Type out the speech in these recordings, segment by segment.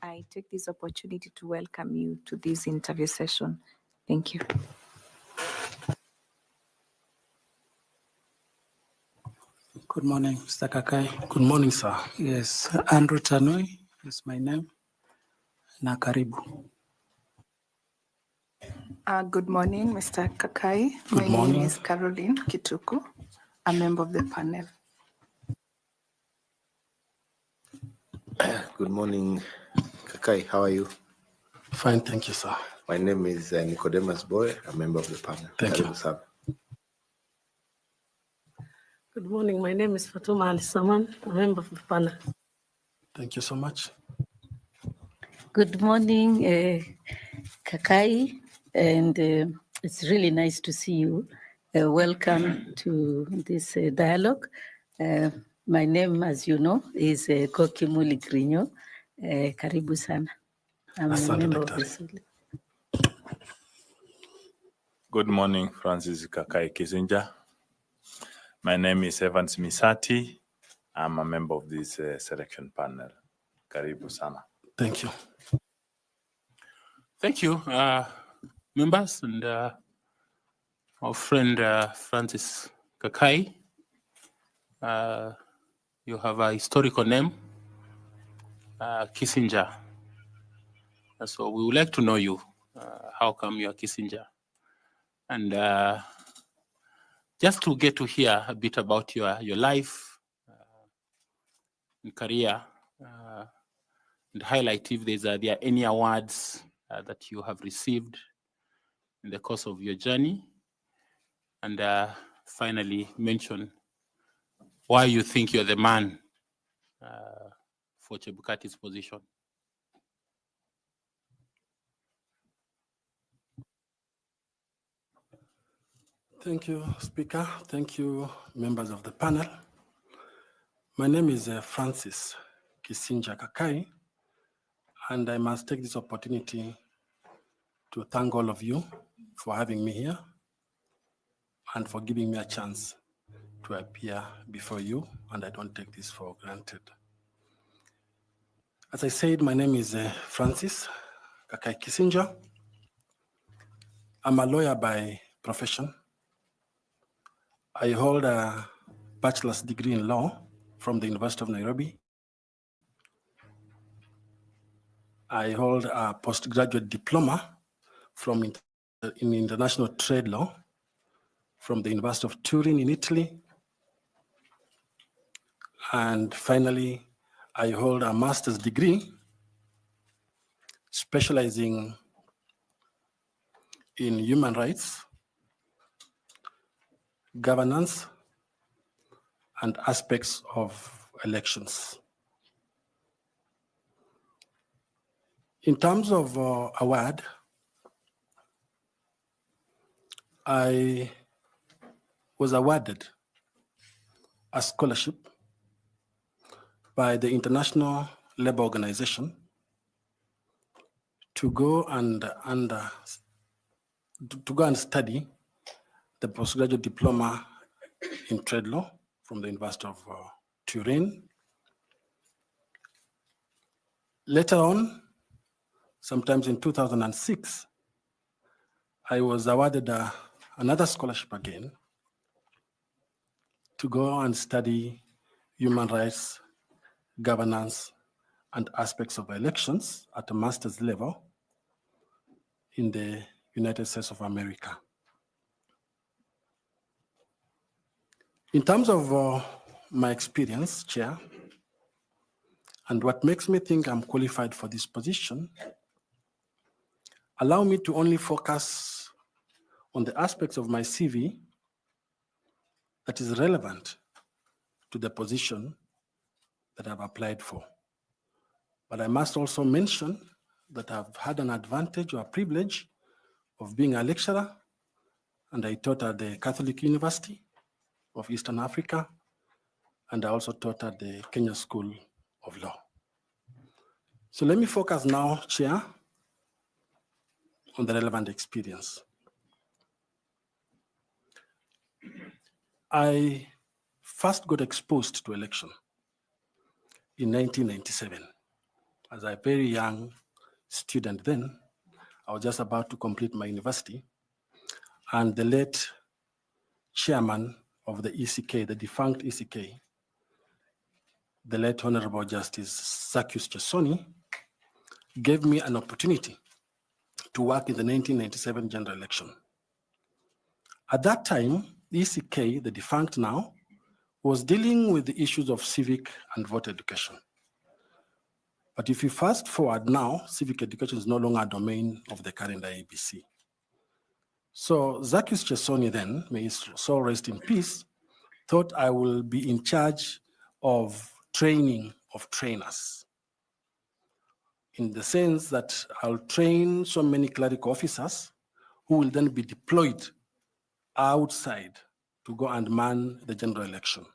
I take this opportunity to welcome you to this interview session. Thank you. Good morning, Mr. Kakai. Good morning, sir. Yes, Andrew Tanui is my name. Na karibu. Good morning, Mr. Kakai. Good My morning. name is Caroline Kituku, a member of the panel. Good morning, Kakai. How are you? Fine, thank you, sir. My name is Nicodemus Boy, a member of the panel. Thank you. Good morning. My name is Fatuma Ali-Saman, a member of the panel. Thank you so much. Good morning, Kakai, and it's really nice to see you. Welcome to this dialogue. My name, as you know, is Koki Muli Grinyo. Karibu sana. I'm a member of this. Good morning, Francis Kakai Kisinja. My name is Evans Misati. I'm a member of this selection panel. Karibu sana. Thank you. Thank you, members, and our friend Francis Kakai. You have a historical name, Kissinger. So we would like to know you. How come you are Kissinger? And just to get to hear a bit about your life and career, and highlight if there are any awards that you have received in the course of your journey, and finally mention why you think you're the man for Chebukati's position. Thank you, Speaker. Thank you, members of the panel. My name is Francis Kisinja Kakai, and I must take this opportunity to thank all of you for having me here and for giving me a chance to appear before you, and I don't take this for granted. As I said, my name is Francis Kakai Kisinja. I'm a lawyer by profession. I hold a bachelor's degree in law from the University of Nairobi. I hold a postgraduate diploma in international trade law from the University of Turin in Italy. And finally, I hold a master's degree specializing in human rights, governance, and aspects of elections. In terms of award, I was awarded a scholarship by the International Labour Organization to go and study the postgraduate diploma in trade law from the University of Turin. Later on, sometimes in 2006, I was awarded another scholarship again to go and study human rights, governance, and aspects of elections at a master's level in the United States of America. In terms of my experience, Chair, and what makes me think I'm qualified for this position, allow me to only focus on the aspects of my CV that is relevant to the position that I've applied for. But I must also mention that I've had an advantage or a privilege of being a lecturer, and I taught at the Catholic University of Eastern Africa, and I also taught at the Kenya School of Law. So let me focus now, Chair, on the relevant experience. I first got exposed to election in 1997 as a very young student then. I was just about to complete my university, and the late chairman of the ECK, the defunct ECK, the late Honorable Justice Zacchaeus Chesoni, gave me an opportunity to work in the 1997 general election. At that time, the ECK, the defunct now, was dealing with the issues of civic and voter education. But if you fast forward now, civic education is no longer a domain of the current Iebc. So Zacchaeus Chesoni then, may his soul rest in peace, thought I will be in charge of training of trainers, in the sense that I'll train so many clerical officers who will then be deployed outside to go and man the general election.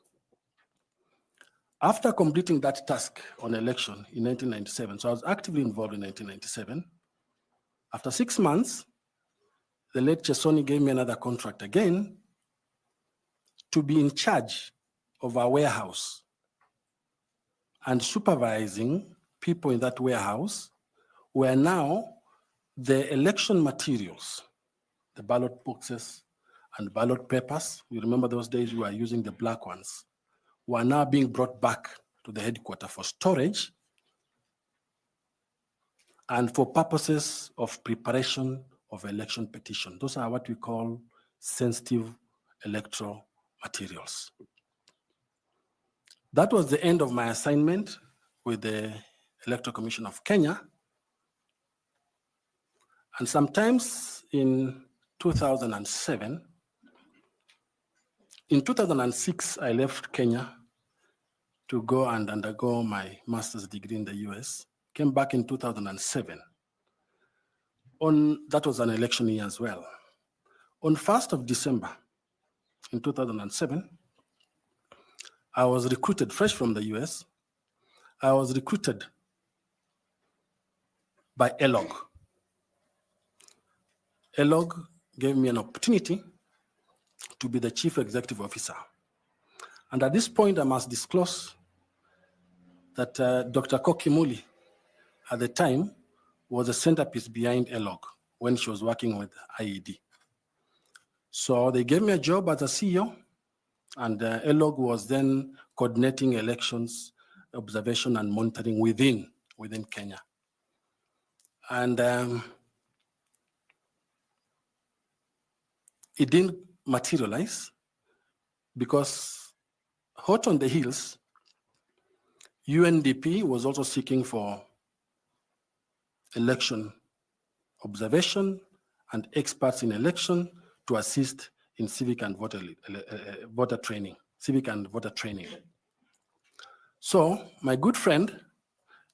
After completing that task on election in 1997, so I was actively involved in 1997, after 6 months, the late Chesoni gave me another contract again to be in charge of our warehouse and supervising people in that warehouse where now the election materials, the ballot boxes and ballot papers, you remember those days we were using the black ones, were now being brought back to the headquarters for storage and for purposes of preparation of election petition. Those are what we call sensitive electoral materials. That was the end of my assignment with the Electoral Commission of Kenya. And sometimes in 2007, in 2006, I left Kenya to go and undergo my master's degree in the US, came back in 2007. That was an election year as well. On 1st of December in 2007, I was recruited fresh from the US. I was recruited by ELOG. ELOG gave me an opportunity to be the chief executive officer. And at this point, I must disclose that Dr. Koki Muli, at the time, was a centerpiece behind ELOG when she was working with IED. So they gave me a job as a CEO, and ELOG was then coordinating elections, observation, and monitoring within Kenya. And it didn't materialize because hot on the heels, UNDP was also seeking for election observation and experts in election to assist in civic and voter training. So my good friend,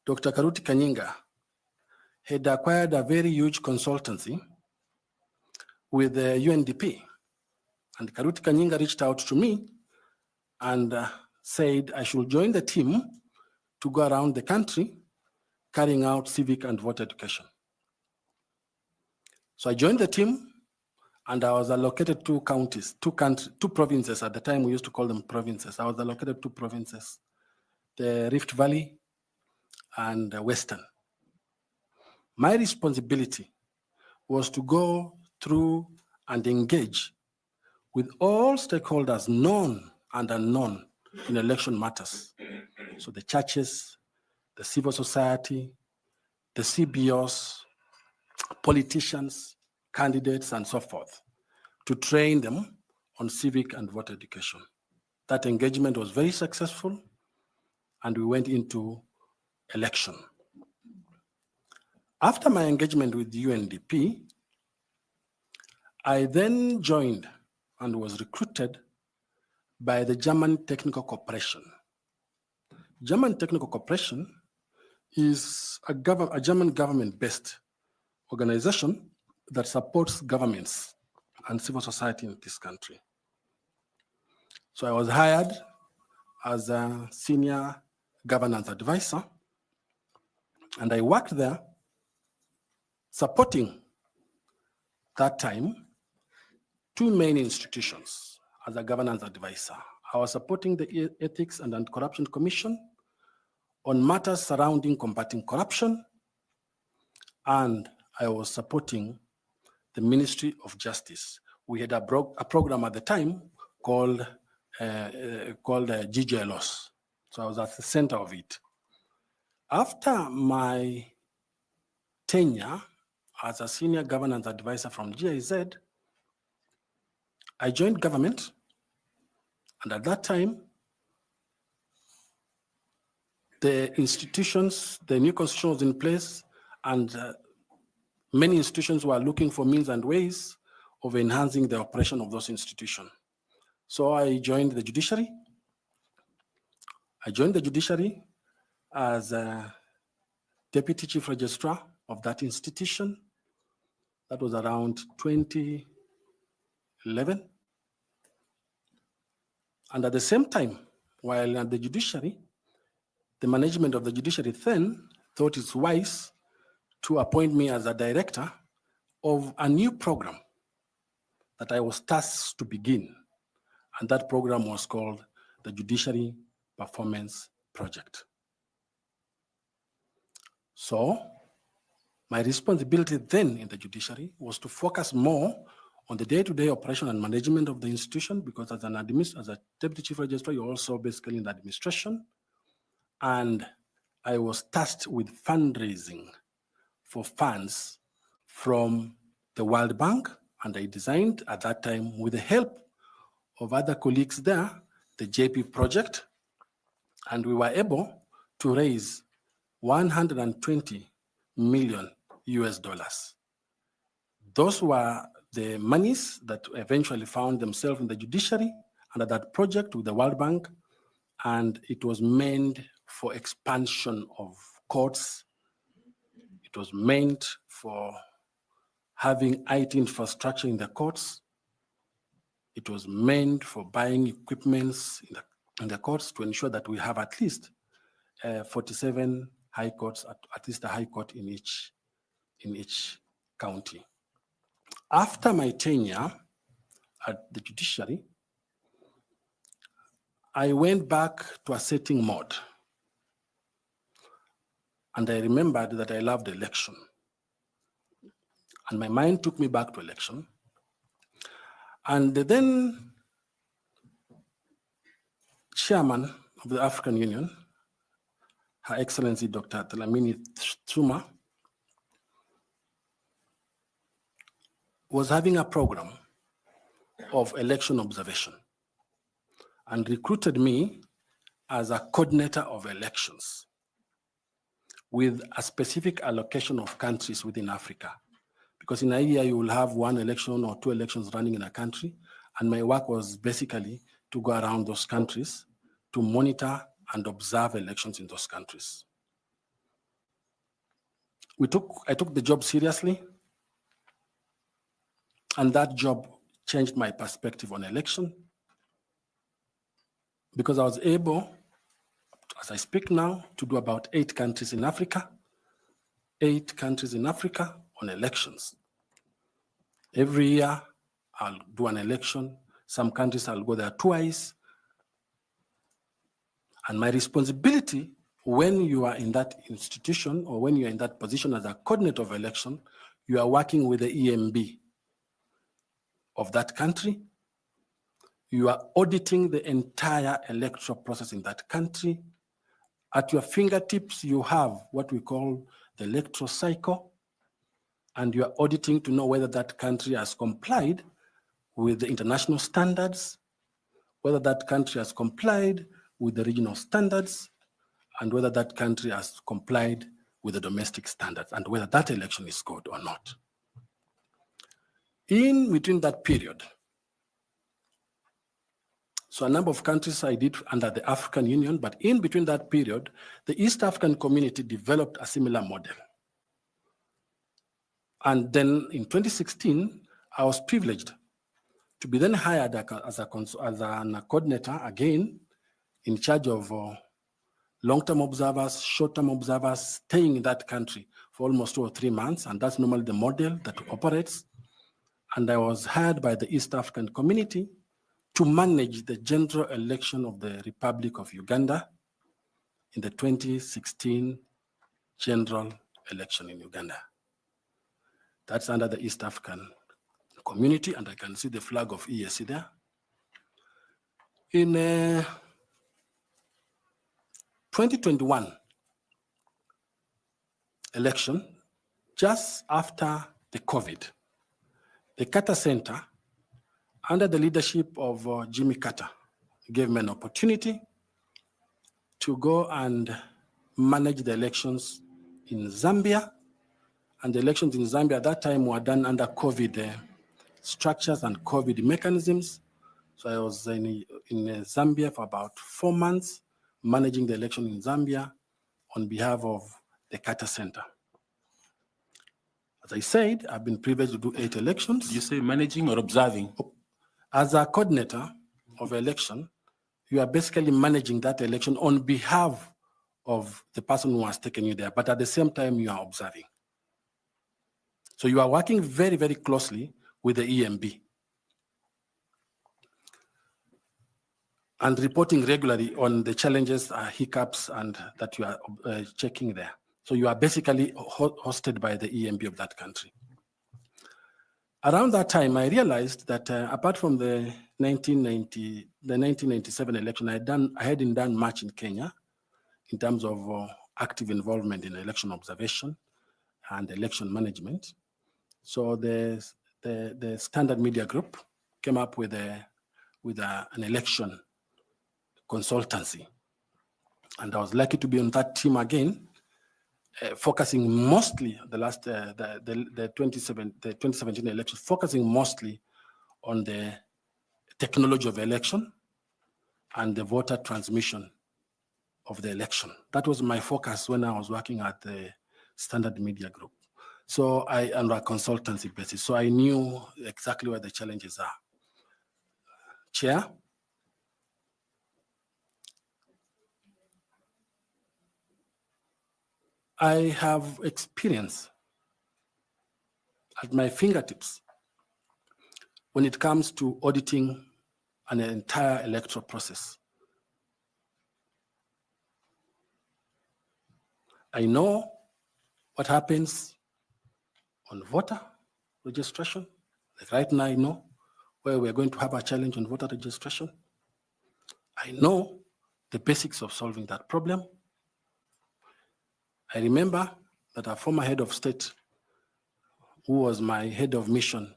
Dr. Karuti Kanyinga, had acquired a very huge consultancy with the UNDP. And Karuti Kanyinga reached out to me and said I should join the team to go around the country carrying out civic and voter education. So I joined the team, and I was allocated two provinces. At the time, we used to call them provinces. I was allocated 2 provinces, the Rift Valley and the Western. My responsibility was to go through and engage with all stakeholders, known and unknown, in election matters. So the churches, the civil society, the CBOs, politicians, candidates, and so forth, to train them on civic and voter education. That engagement was very successful, and we went into election. After my engagement with UNDP, I then joined and was recruited by the German Technical Corporation. German Technical Corporation is a German government-based organization that supports governments and civil society in this country. So I was hired as a senior governance advisor, and I worked there supporting, that time, 2 main institutions as a governance advisor. I was supporting the Ethics and Anti-Corruption Commission on matters surrounding combating corruption, and I was supporting the Ministry of Justice. We had a program at the time called GJLOS. So I was at the center of it. After my tenure as a senior governance advisor from GIZ, I joined government, and at that time, the institutions, the new constitution was in place, and many institutions were looking for means and ways of enhancing the operation of those institutions. So I joined the judiciary. I joined the judiciary as a deputy chief registrar of that institution. That was around 2011. And at the same time, while at the judiciary, the management of the judiciary then thought it's wise to appoint me as a director of a new program that I was tasked to begin. And that program was called the Judiciary Performance Project. So my responsibility then in the judiciary was to focus more on the day-to-day operation and management of the institution, because as a deputy chief registrar, you're also basically in the administration. And I was tasked with fundraising for funds from the World Bank, and I designed at that time, with the help of other colleagues there, the JP project, and we were able to raise 120 million US dollars. Those were the monies that eventually found themselves in the judiciary under that project with the World Bank, and it was meant for expansion of courts. It was meant for having IT infrastructure in the courts. It was meant for buying equipments in the courts to ensure that we have at least 47 high courts, at least a high court in each county. After my tenure at the judiciary, I went back to a setting mode. And I remembered that I loved election. And my mind took me back to election. And the then chairman of the African Union, Her Excellency Dr. Dlamini Zuma, was having a program of election observation and recruited me as a coordinator of elections with a specific allocation of countries within Africa. Because in a year, you will have one election or two elections running in a country. And my work was basically to go around those countries to monitor and observe elections in those countries. I took the job seriously, and that job changed my perspective on election, because I was able, as I speak now, to do about 8 countries in Africa, 8 countries in Africa on elections. Every year, I'll do an election. Some countries I'll go there twice. And my responsibility when you are in that institution or when you're in that position as a coordinator of election, you are working with the EMB of that country. You are auditing the entire electoral process in that country. At your fingertips, you have what we call the electoral cycle, and you are auditing to know whether that country has complied with the international standards, whether that country has complied with the regional standards, and whether that country has complied with the domestic standards, and whether that election is good or not. In between that period, so a number of countries I did under the African Union, but in between that period, the East African community developed a similar model. And then in 2016, I was privileged to be then hired as a coordinator, again, in charge of long-term observers, short-term observers, staying in that country for almost 2 or 3 months, and that's normally the model that operates. And I was hired by the East African community to manage the general election of the Republic of Uganda in the 2016 general election in Uganda. That's under the East African Community, and I can see the flag of Iebc there. In 2021 election, just after the COVID, the Carter Center, under the leadership of Jimmy Carter, gave me an opportunity to go and manage the elections in Zambia. And the elections in Zambia at that time were done under COVID structures and COVID mechanisms. So I was in Zambia for about 4 months, managing the election in Zambia on behalf of the Carter Center. As I said, I've been privileged to do 8 elections. You say managing or observing? As a coordinator of election, you are basically managing that election on behalf of the person who has taken you there, but at the same time, you are observing. So you are working very, very closely with the EMB and reporting regularly on the challenges, hiccups, and that you are checking there. So you are basically hosted by the EMB of that country. Around that time, I realized that apart from the 1997 election, I hadn't done much in Kenya in terms of active involvement in election observation and election management. So the Standard Media Group came up with an election consultancy, and I was lucky to be on that team again, focusing mostly the 2017 election, focusing mostly on the technology of election and the voter transmission of the election. That was my focus when I was working at the Standard Media Group. So on a consultancy basis. So I knew exactly where the challenges are. Chair, I have experience at my fingertips when it comes to auditing an entire electoral process. I know what happens on voter registration. Like right now, I know where we're going to have a challenge on voter registration. I know the basics of solving that problem. I remember that our former head of state, who was my head of mission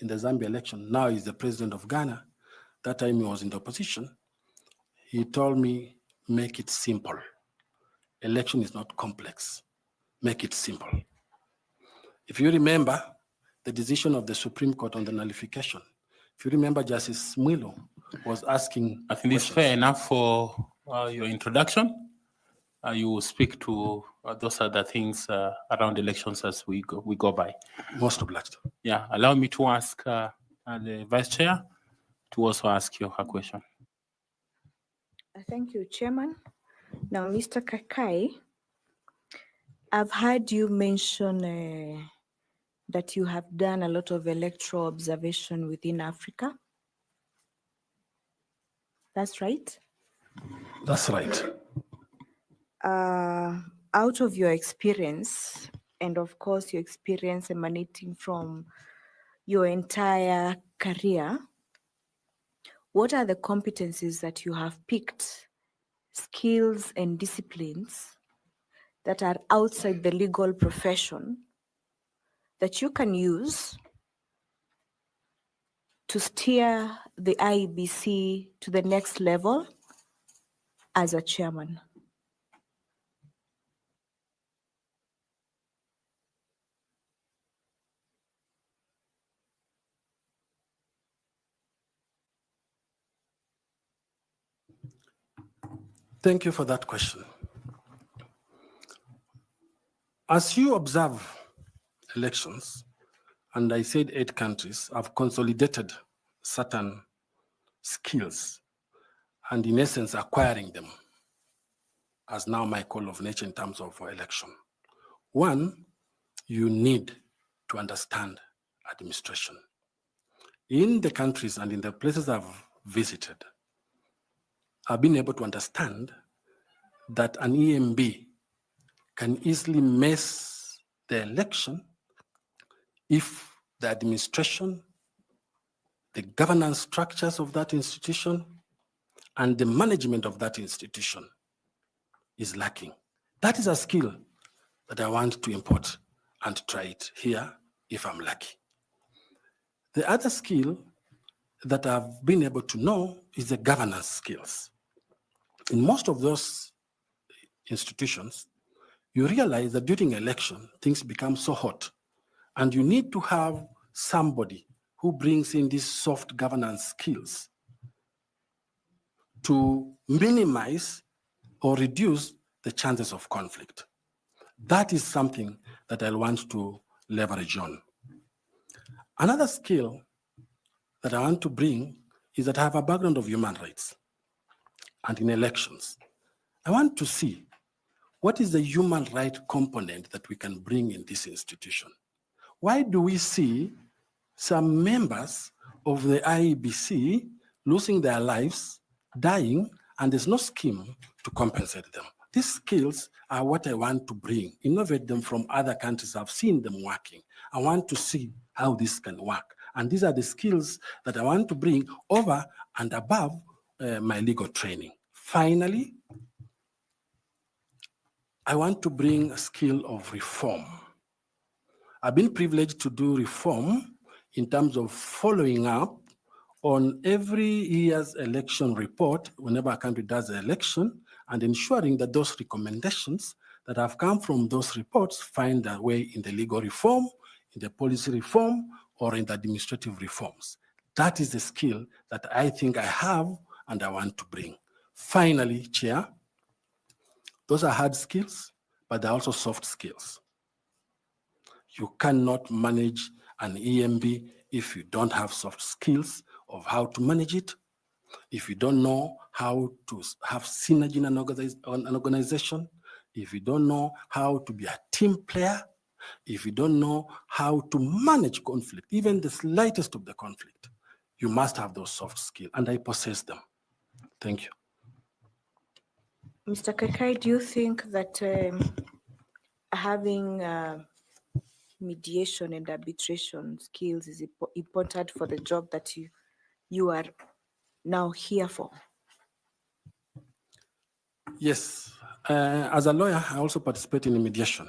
in the Zambia election, now is the president of Ghana. That time he was in the opposition. He told me, make it simple. Election is not complex. Make it simple. If you remember the decision of the Supreme Court on the nullification, if you remember, Justice Mwilo was asking. I think it's fair enough for your introduction. You will speak to those other things around elections as we go by. Most obliged. Yeah, allow me to ask the Vice Chair to also ask you her question. Thank you, Chairman. Now, Mr. Kakai, I've heard you mention that you have done a lot of electoral observation within Africa. That's right? That's right. Out of your experience, and of course your experience emanating from your entire career, what are the competencies that you have picked, skills and disciplines that are outside the legal profession that you can use to steer the IEBC to the next level as a chairman? Thank you for that question. As you observe elections, and I said 8 countries have consolidated certain skills and in essence acquiring them as now my call of nature in terms of election. One, you need to understand administration. In the countries and in the places I've visited, I've been able to understand that an EMB can easily mess the election if the administration, the governance structures of that institution, and the management of that institution is lacking. That is a skill that I want to import and try it here if I'm lucky. The other skill that I've been able to know is the governance skills. In most of those institutions, you realize that during election, things become so hot, and you need to have somebody who brings in these soft governance skills to minimize or reduce the chances of conflict. That is something that I want to leverage on. Another skill that I want to bring is that I have a background of human rights and in elections. I want to see what is the human right component that we can bring in this institution. Why do we see some members of the Iebc losing their lives, dying, and there's no scheme to compensate them? These skills are what I want to bring, innovate them from other countries. I've seen them working. I want to see how this can work. And these are the skills that I want to bring over and above my legal training. Finally, I want to bring a skill of reform. I've been privileged to do reform in terms of following up on every year's election report whenever a country does an election, and ensuring that those recommendations that have come from those reports find their way in the legal reform, in the policy reform, or in the administrative reforms. That is the skill that I think I have and I want to bring. Finally, Chair, those are hard skills, but they're also soft skills. You cannot manage an EMB if you don't have soft skills of how to manage it, if you don't know how to have synergy in an organization, if you don't know how to be a team player, if you don't know how to manage conflict, even the slightest of the conflict, you must have those soft skills, and I possess them. Thank you. Mr. Kakai, do you think that having mediation and arbitration skills is important for the job that you are now here for? Yes, as a lawyer, I also participate in mediation.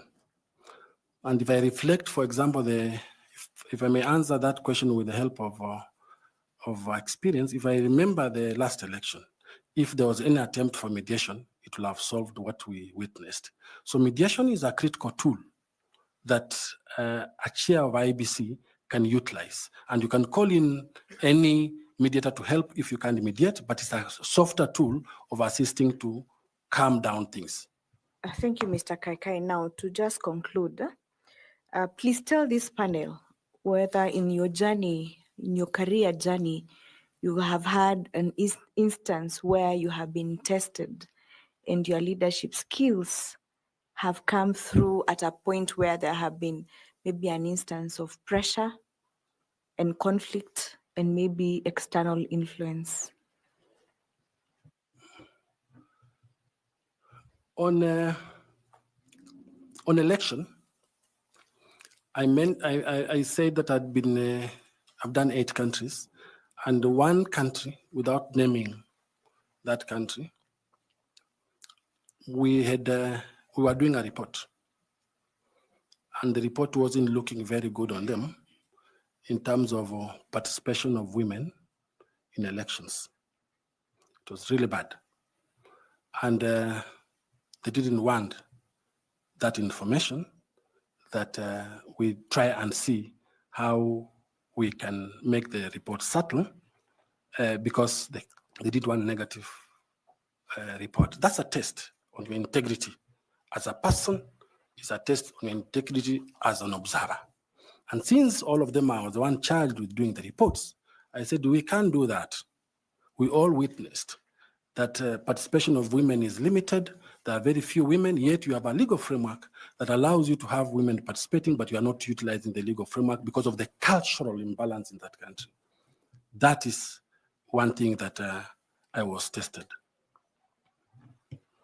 And if I reflect, for example, if I may answer that question with the help of experience, if I remember the last election, if there was any attempt for mediation, it will have solved what we witnessed. So mediation is a critical tool that a chair of IEBC can utilize. And you can call in any mediator to help if you can't mediate, but it's a softer tool of assisting to calm down things. Thank you, Mr. Kakai. Now, to just conclude, please tell this panel whether in your journey, in your career journey, you have had an instance where you have been tested and your leadership skills have come through at a point where there have been maybe an instance of pressure and conflict and maybe external influence. On election, I said that I've done 8 countries, and one country, without naming that country, we were doing a report, and the report wasn't looking very good on them in terms of participation of women in elections. It was really bad, and they didn't want that information, that we try and see how we can make the report subtle, because they did one negative report. That's a test on your integrity as a person. It's a test on your integrity as an observer. And since all of them are the one charged with doing the reports, I said, we can't do that. We all witnessed that participation of women is limited. There are very few women, yet you have a legal framework that allows you to have women participating, but you are not utilizing the legal framework because of the cultural imbalance in that country. That is one thing that I was tested.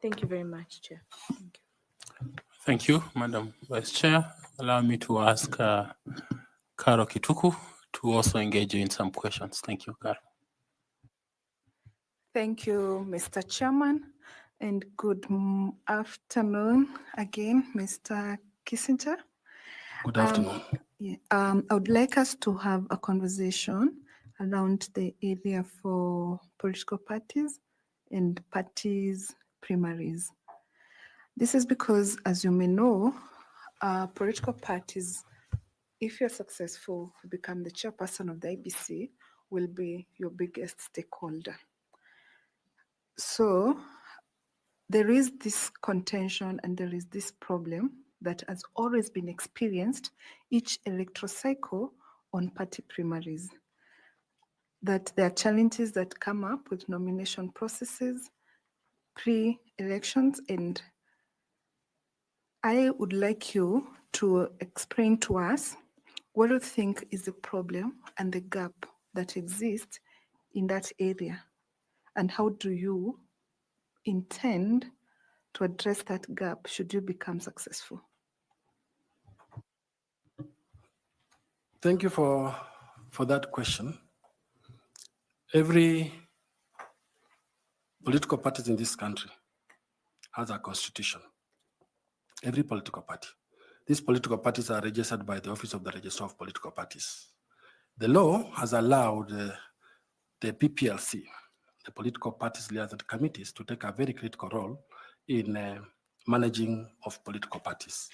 Thank you very much, Chair. Thank you. Thank you, Madam Vice Chair. Allow me to ask Karo Kituku to also engage you in some questions. Thank you, Karo. Thank you, Mr. Chairman, and good afternoon again, Mr. Kissinger. Good afternoon. I would like us to have a conversation around the area for political parties and parties primaries. This is because, as you may know, political parties, if you're successful to become the chairperson of the IEBC, will be your biggest stakeholder. So there is this contention and there is this problem that has always been experienced each electoral cycle on party primaries, that there are challenges that come up with nomination processes, pre-elections, and I would like you to explain to us what you think is the problem and the gap that exists in that area, and how do you intend to address that gap should you become successful? Thank you for that question. Every political party in this country has a constitution. Every political party. These political parties are registered by the Office of the Registrar of Political Parties. The law has allowed the PPLC, the Political Parties Liaison Committees, to take a very critical role in managing of political parties.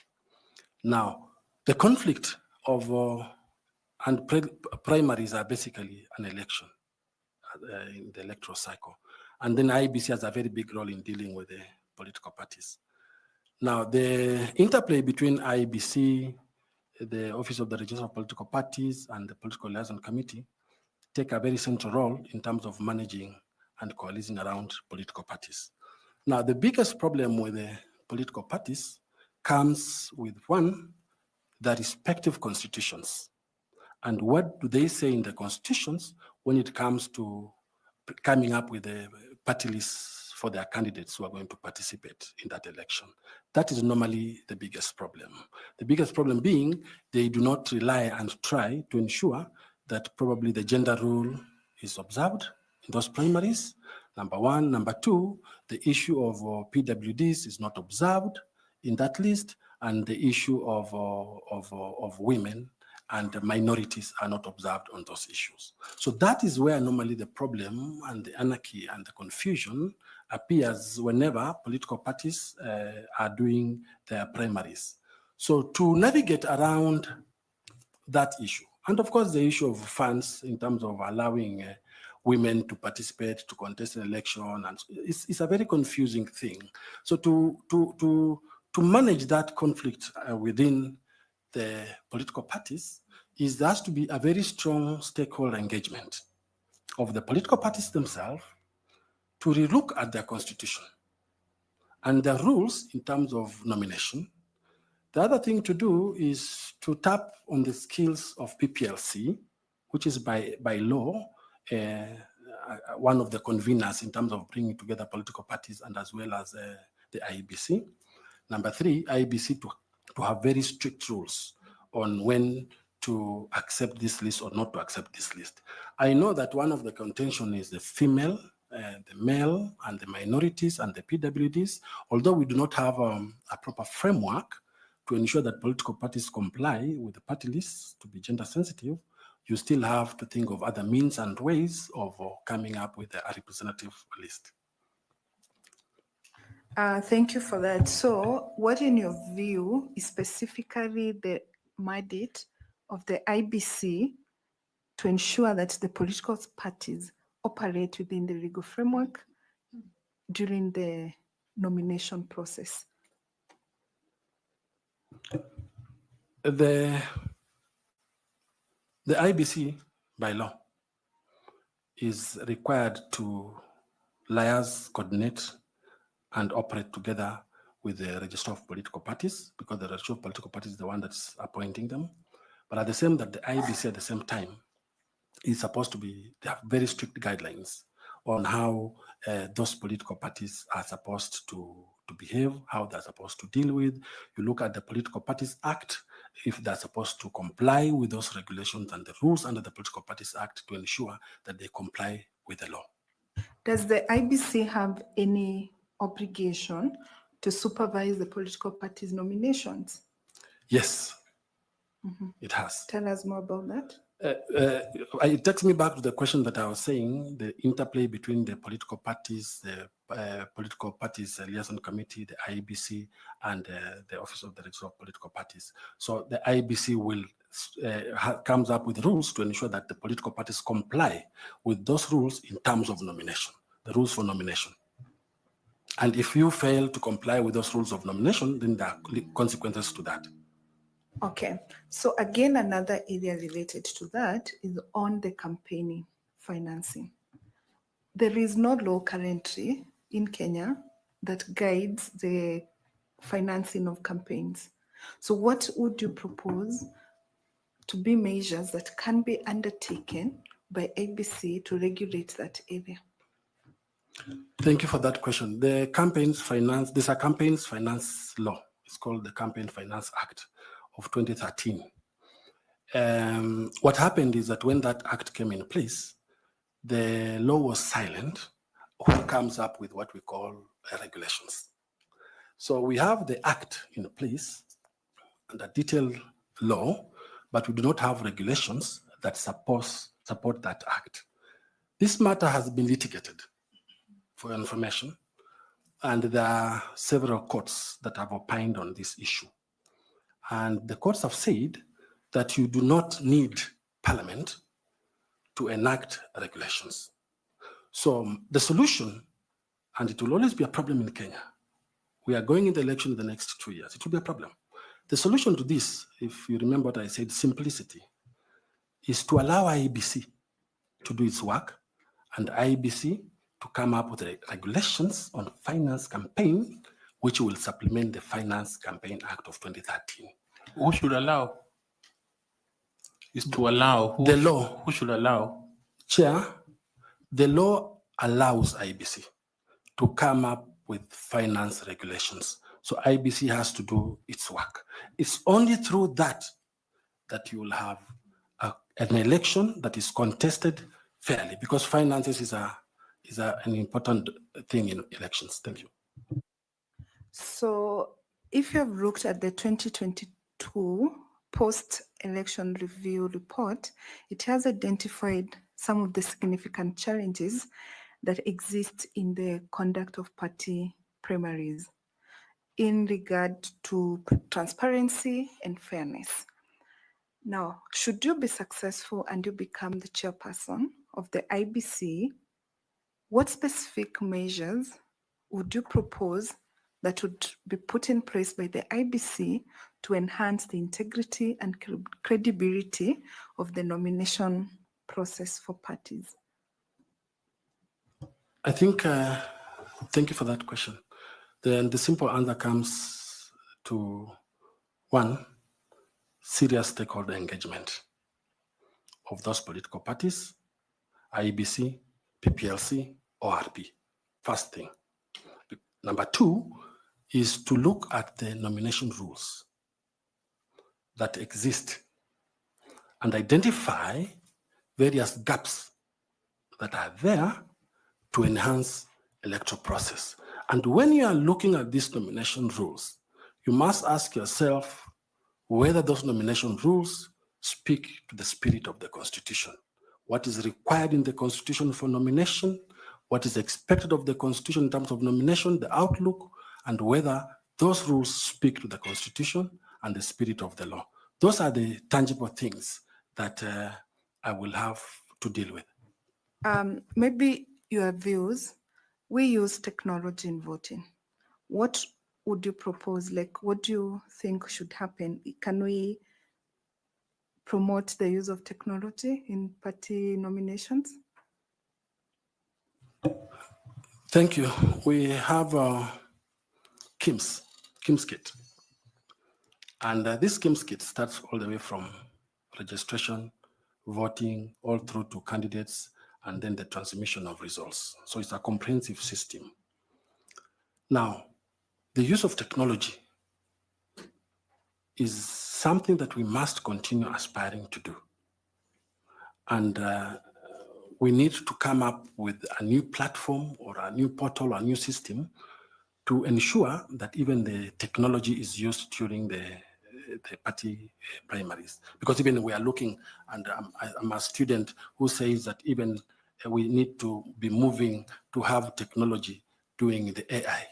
Now, the conflict of primaries are basically an election in the electoral cycle. And then IEBC has a very big role in dealing with the political parties. Now, the interplay between IEBC, the Office of the Registrar of Political Parties, and the Political Liaison Committee take a very central role in terms of managing and coalescing around political parties. Now, the biggest problem with the political parties comes with, one, the respective constitutions. And what do they say in the constitutions when it comes to coming up with a party list for their candidates who are going to participate in that election? That is normally the biggest problem. The biggest problem being they do not rely and try to ensure that probably the gender rule is observed in those primaries, number one. Number two, the issue of PWDs is not observed in that list, and the issue of women and minorities are not observed on those issues. So that is where normally the problem and the anarchy and the confusion appears whenever political parties are doing their primaries. So to navigate around that issue, and of course the issue of funds in terms of allowing women to participate, to contest an election, and it's a very confusing thing. So to manage that conflict within the political parties is there has to be a very strong stakeholder engagement of the political parties themselves to relook at their constitution and their rules in terms of nomination. The other thing to do is to tap on the skills of PPLC, which is by law one of the conveners in terms of bringing together political parties and as well as the IEBC. Number three, IEBC to have very strict rules on when to accept this list or not to accept this list. I know that one of the contention is the female, the male, and the minorities and the PWDs. Although we do not have a proper framework to ensure that political parties comply with the party lists to be gender sensitive, you still have to think of other means and ways of coming up with a representative list. Thank you for that. So what in your view is specifically the mandate of the IEBC to ensure that the political parties operate within the legal framework during the nomination process? The IEBC by law is required to liaise, coordinate, and operate together with the Registrar of Political Parties, because the Registrar of Political Parties is the one that's appointing them. But at the same time, the IEBC at the same time is supposed to be, they have very strict guidelines on how those political parties are supposed to behave, how they're supposed to deal with. You look at the Political Parties Act, if they're supposed to comply with those regulations and the rules under the Political Parties Act to ensure that they comply with the law. Does the IBC have any obligation to supervise the political parties' nominations? Yes, it has. Tell us more about that. It takes me back to the question that I was saying, the interplay between the political parties, the Political Parties Liaison Committee, the IEBC, and the Office of the Registrar of Political Parties. So the IEBC will comes up with rules to ensure that the political parties comply with those rules in terms of nomination, the rules for nomination. And if you fail to comply with those rules of nomination, then there are consequences to that. Okay, so again, another area related to that is on the campaigning financing. There is no law currently in Kenya that guides the financing of campaigns. So what would you propose to be measures that can be undertaken by ABC to regulate that area? Thank you for that question. The campaigns finance, there's a campaigns finance law. It's called the Campaign Finance Act of 2013. What happened is that when that act came in place, the law was silent. Who comes up with what we call regulations? So we have the act in place and a detailed law, but we do not have regulations that support that act. This matter has been litigated, for your information, and there are several courts that have opined on this issue. And the courts have said that you do not need Parliament to enact regulations. So the solution, and it will always be a problem in Kenya, we are going in the election in the next 2 years, it will be a problem. The solution to this, if you remember what I said, simplicity, is to allow IEBC to do its work and IEBC to come up with regulations on finance campaign, which will supplement the Finance Campaign Act of 2013. Who should allow? Is to allow. The law. Who should allow? Chair, the law allows IEBC to come up with finance regulations. So IEBC has to do its work. It's only through that you will have an election that is contested fairly, because finances is an important thing in elections. Thank you. So if you have looked at the 2022 post-election review report, it has identified some of the significant challenges that exist in the conduct of party primaries in regard to transparency and fairness. Now, should you be successful and you become the chairperson of the IBC, what specific measures would you propose that would be put in place by the IBC to enhance the integrity and credibility of the nomination process for parties? I think, thank you for that question. Then the simple answer comes to one, serious stakeholder engagement of those political parties, IEBC, PPLC, ORP. First thing. Number two is to look at the nomination rules that exist and identify various gaps that are there to enhance electoral process. And when you are looking at these nomination rules, you must ask yourself whether those nomination rules speak to the spirit of the Constitution. What is required in the Constitution for nomination, what is expected of the Constitution in terms of nomination, the outlook, and whether those rules speak to the Constitution and the spirit of the law. Those are the tangible things that I will have to deal with. Maybe your views, we use technology in voting. What would you propose? Like, what do you think should happen? Can we promote the use of technology in party nominations? Thank you. We have KIMS kit. And this KIMS kit starts all the way from registration, voting, all through to candidates and then the transmission of results. So it's a comprehensive system. Now, the use of technology is something that we must continue aspiring to do. And we need to come up with a new platform or a new portal, a new system to ensure that even the technology is used during the party primaries. Because even we are looking, and I'm a student who says that even we need to be moving to have technology doing the AI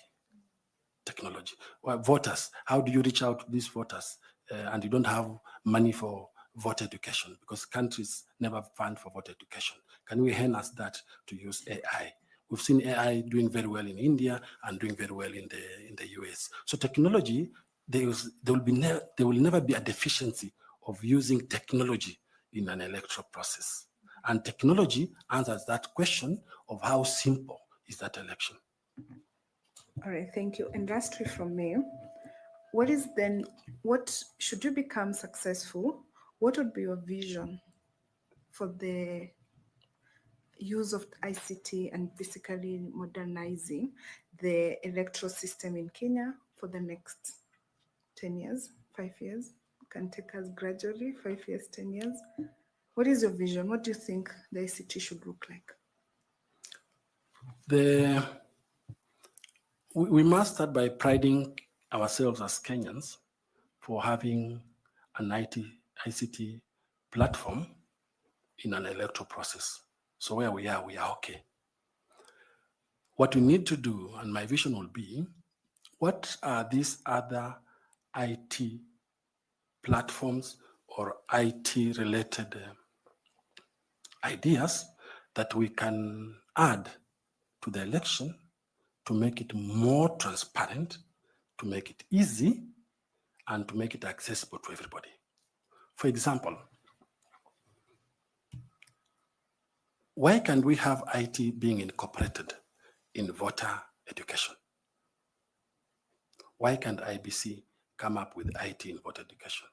technology. Well, voters, how do you reach out to these voters and you don't have money for voter education because countries never fund for voter education? Can we harness that to use AI? We've seen AI doing very well in India and doing very well in the US. So technology, there will never be a deficiency of using technology in an electoral process. And technology answers that question of how simple is that election. All right, thank you. And lastly from me, what should you become successful, what would be your vision for the use of ICT and basically modernizing the electoral system in Kenya for the next 10 years, 5 years? Can take us gradually, 5 years, 10 years. What is your vision? What do you think the ICT should look like? We must start by priding ourselves as Kenyans for having an ICT platform in an electoral process. So where we are okay. What we need to do, and my vision will be, what are these other IT platforms or IT related ideas that we can add to the election to make it more transparent, to make it easy, and to make it accessible to everybody. For example, why can't we have IT being incorporated in voter education? Why can't Iebc come up with IT in voter education?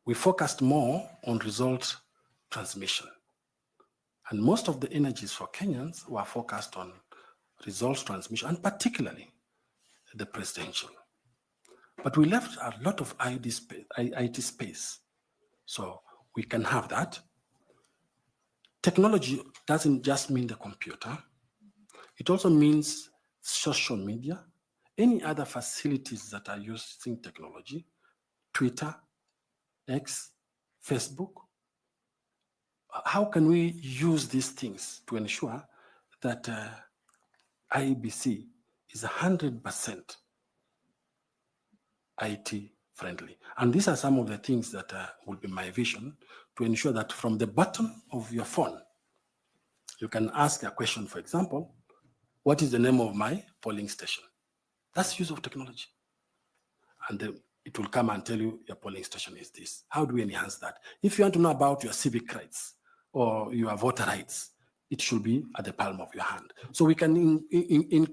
We focused more on result transmission. And most of the energies for Kenyans were focused on results transmission, and particularly the presidential. But we left a lot of IT space. So we can have that. Technology doesn't just mean the computer. It also means social media, any other facilities that are using technology, Twitter, X, Facebook. How can we use these things to ensure that Iebc is 100% IT friendly? And these are some of the things that will be my vision to ensure that from the button of your phone, you can ask a question, for example, what is the name of my polling station? That's use of technology. And it will come and tell you your polling station is this. How do we enhance that? If you want to know about your civic rights or your voter rights, it should be at the palm of your hand. So we can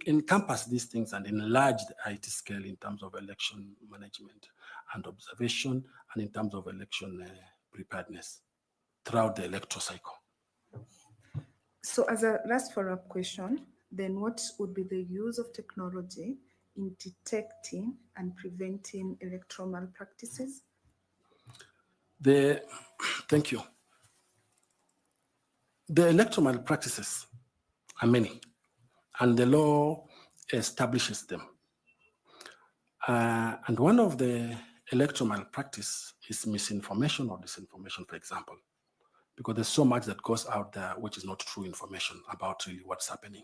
encompass these things and enlarge the IT scale in terms of election management and observation, and in terms of election preparedness throughout the electoral cycle. So as a last follow-up question, then what would be the use of technology in detecting and preventing electoral malpractices? Thank you. The electoral malpractices are many, and the law establishes them. And one of the electoral malpractice is misinformation or disinformation, for example, because there's so much that goes out there which is not true information about really what's happening.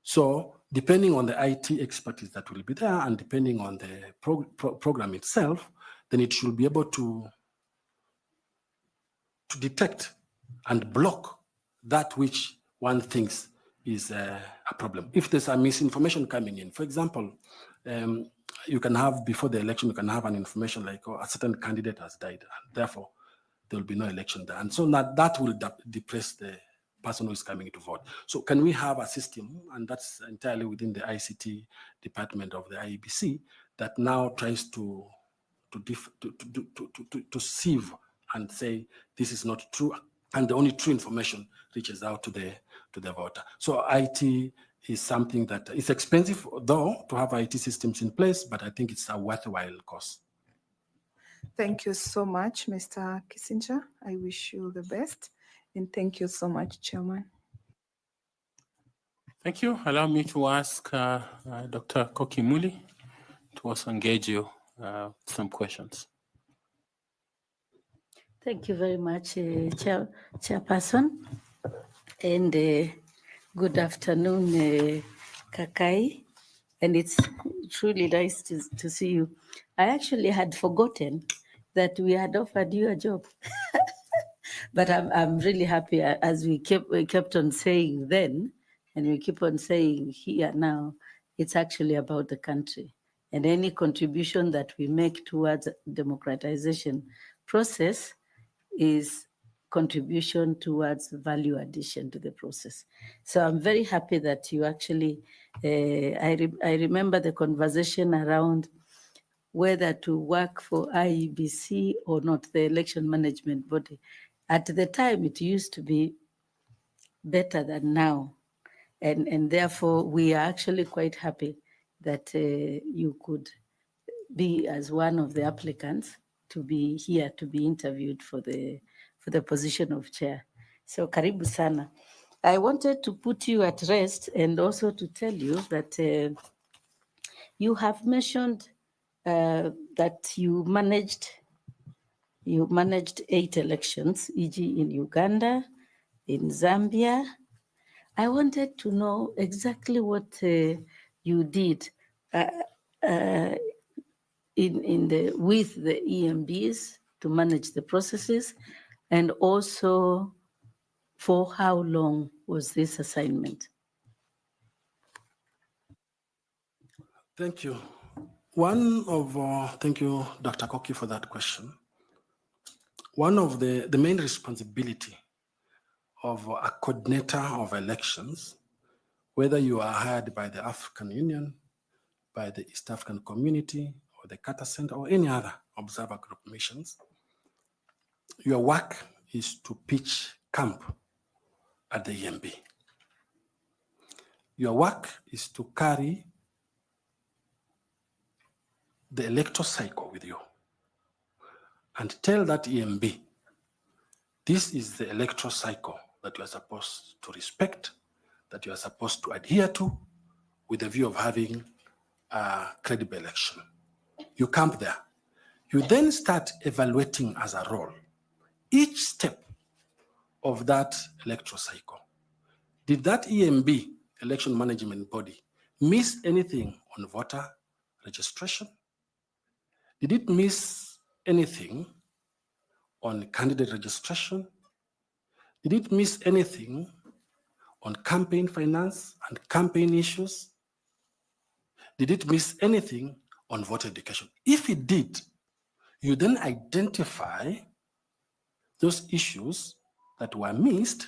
So depending on the IT expertise that will be there, and depending on the program itself, then it should be able to detect and block that which one thinks is a problem. If there's a misinformation coming in, for example, you can have, before the election, you can have an information like, oh, a certain candidate has died, and therefore there will be no election there. And so that will depress the person who is coming to vote. So can we have a system, and that's entirely within the ICT department of the Iebc, that now tries to sieve and say, this is not true, and the only true information reaches out to the voter. So IT is something that is expensive, though, to have IT systems in place, but I think it's a worthwhile cost. Thank you so much, Mr. Kissinger. I wish you the best. And thank you so much, Chairman. Thank you. Allow me to ask Dr. Koki Muli to also engage you with some questions. Thank you very much, Chairperson. And good afternoon, Kakai. And it's truly nice to see you. I actually had forgotten that we had offered you a job. But I'm really happy, as we kept on saying then, and we keep on saying here now, it's actually about the country. And any contribution that we make towards democratization process is contribution towards value addition to the process. So I'm very happy that you actually, I remember the conversation around whether to work for Iebc or not, the election management body. At the time, it used to be better than now. And therefore, we are actually quite happy that you could be as one of the applicants to be here to be interviewed for the position of chair. So karibu sana. I wanted to put you at rest and also to tell you that you have mentioned that you managed 8 elections, e.g. in Uganda, in Zambia. I wanted to know exactly what you did with the EMBs to manage the processes, and also for how long was this assignment? Thank you. Thank you, Dr. Koki, for that question. One of the main responsibility of a coordinator of elections, whether you are hired by the African Union, by the East African Community, or the Carter Center, or any other observer group missions, your work is to pitch camp at the EMB. Your work is to carry the electoral cycle with you and tell that EMB, this is the electoral cycle that you are supposed to respect, that you are supposed to adhere to, with the view of having a credible election. You camp there. You then start evaluating as a role each step of that electoral cycle. Did that EMB, election management body, miss anything on voter registration? Did it miss anything on candidate registration? Did it miss anything on campaign finance and campaign issues? Did it miss anything on voter education? If it did, you then identify those issues that were missed,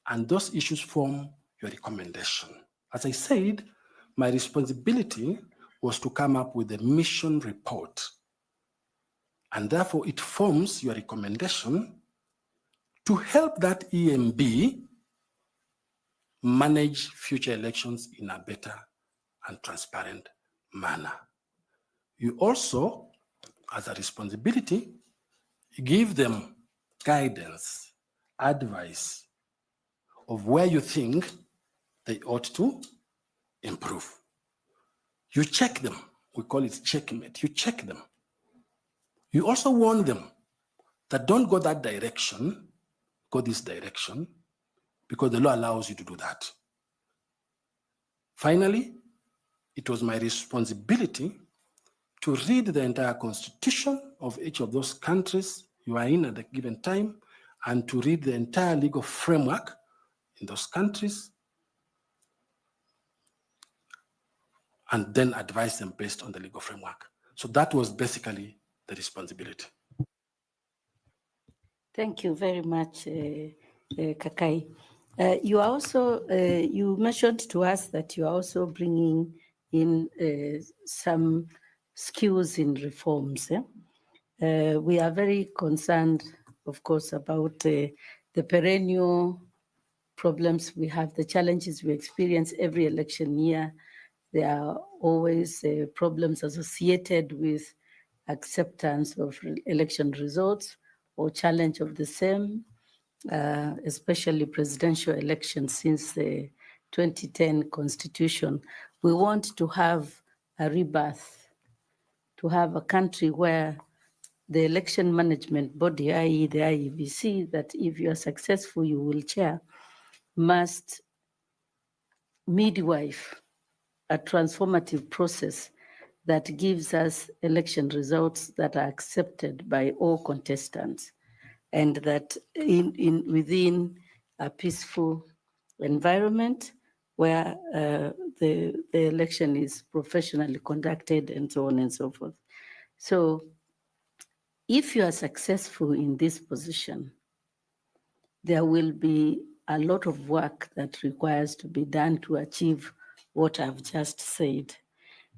and those issues form your recommendation. As I said, my responsibility was to come up with a mission report, and therefore it forms your recommendation to help that EMB manage future elections in a better and transparent manner. You also, as a responsibility, give them guidance, advice of where you think they ought to improve. You check them. We call it checkmate. You check them. You also warn them that don't go that direction, go this direction, because the law allows you to do that. Finally, it was my responsibility to read the entire constitution of each of those countries you are in at a given time, and to read the entire legal framework in those countries, and then advise them based on the legal framework. So that was basically the responsibility. Thank you very much, Kakai. You are also, you mentioned to us that you are also bringing in some skills in reforms. We are very concerned, of course, about the perennial problems we have, the challenges we experience every election year. There are always problems associated with acceptance of election results or challenge of the same, especially presidential elections since the 2010 constitution. We want to have a rebirth, to have a country where the election management body, i.e. the Iebc, that if you are successful, you will chair, must midwife a transformative process that gives us election results that are accepted by all contestants, and that within a peaceful environment where the election is professionally conducted and so on and so forth. So if you are successful in this position, there will be a lot of work that requires to be done to achieve what I've just said.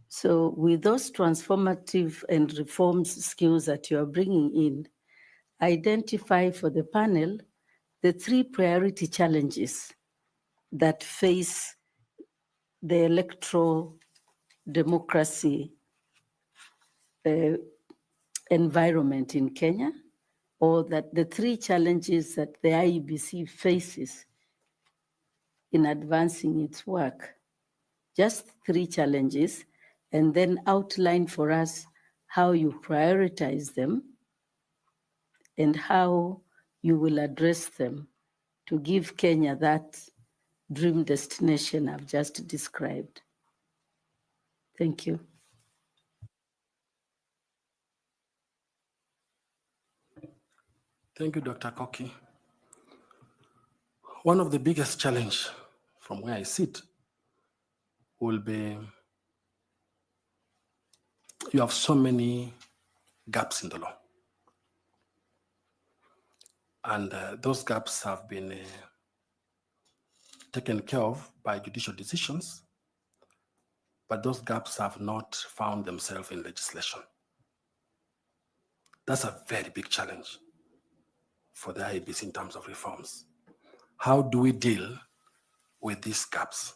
So with those transformative and reforms skills that you are bringing in, identify for the panel the 3 priority challenges that face the electoral democracy environment in Kenya, or that the 3 challenges that the Iebc faces in advancing its work. Just 3 challenges, and then outline for us how you prioritize them and how you will address them to give Kenya that dream destination I've just described. Thank you. Thank you, Dr. Koki. One of the biggest challenge from where I sit will be you have so many gaps in the law. And those gaps have been taken care of by judicial decisions, but those gaps have not found themselves in legislation. That's a very big challenge for the Iebc in terms of reforms. How do we deal with these gaps?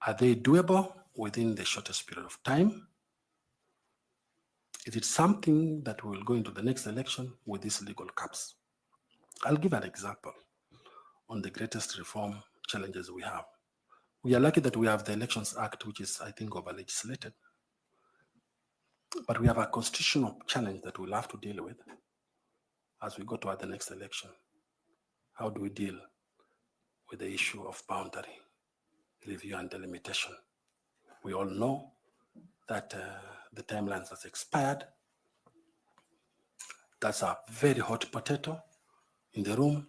Are they doable within the shortest period of time? Is it something that will go into the next election with these legal gaps? I'll give an example on the greatest reform challenges we have. We are lucky that we have the Elections Act, which is, I think, over-legislated. But we have a constitutional challenge that we'll have to deal with as we go toward the next election. How do we deal with the issue of boundary review and delimitation? We all know that the timelines has expired. That's a very hot potato in the room.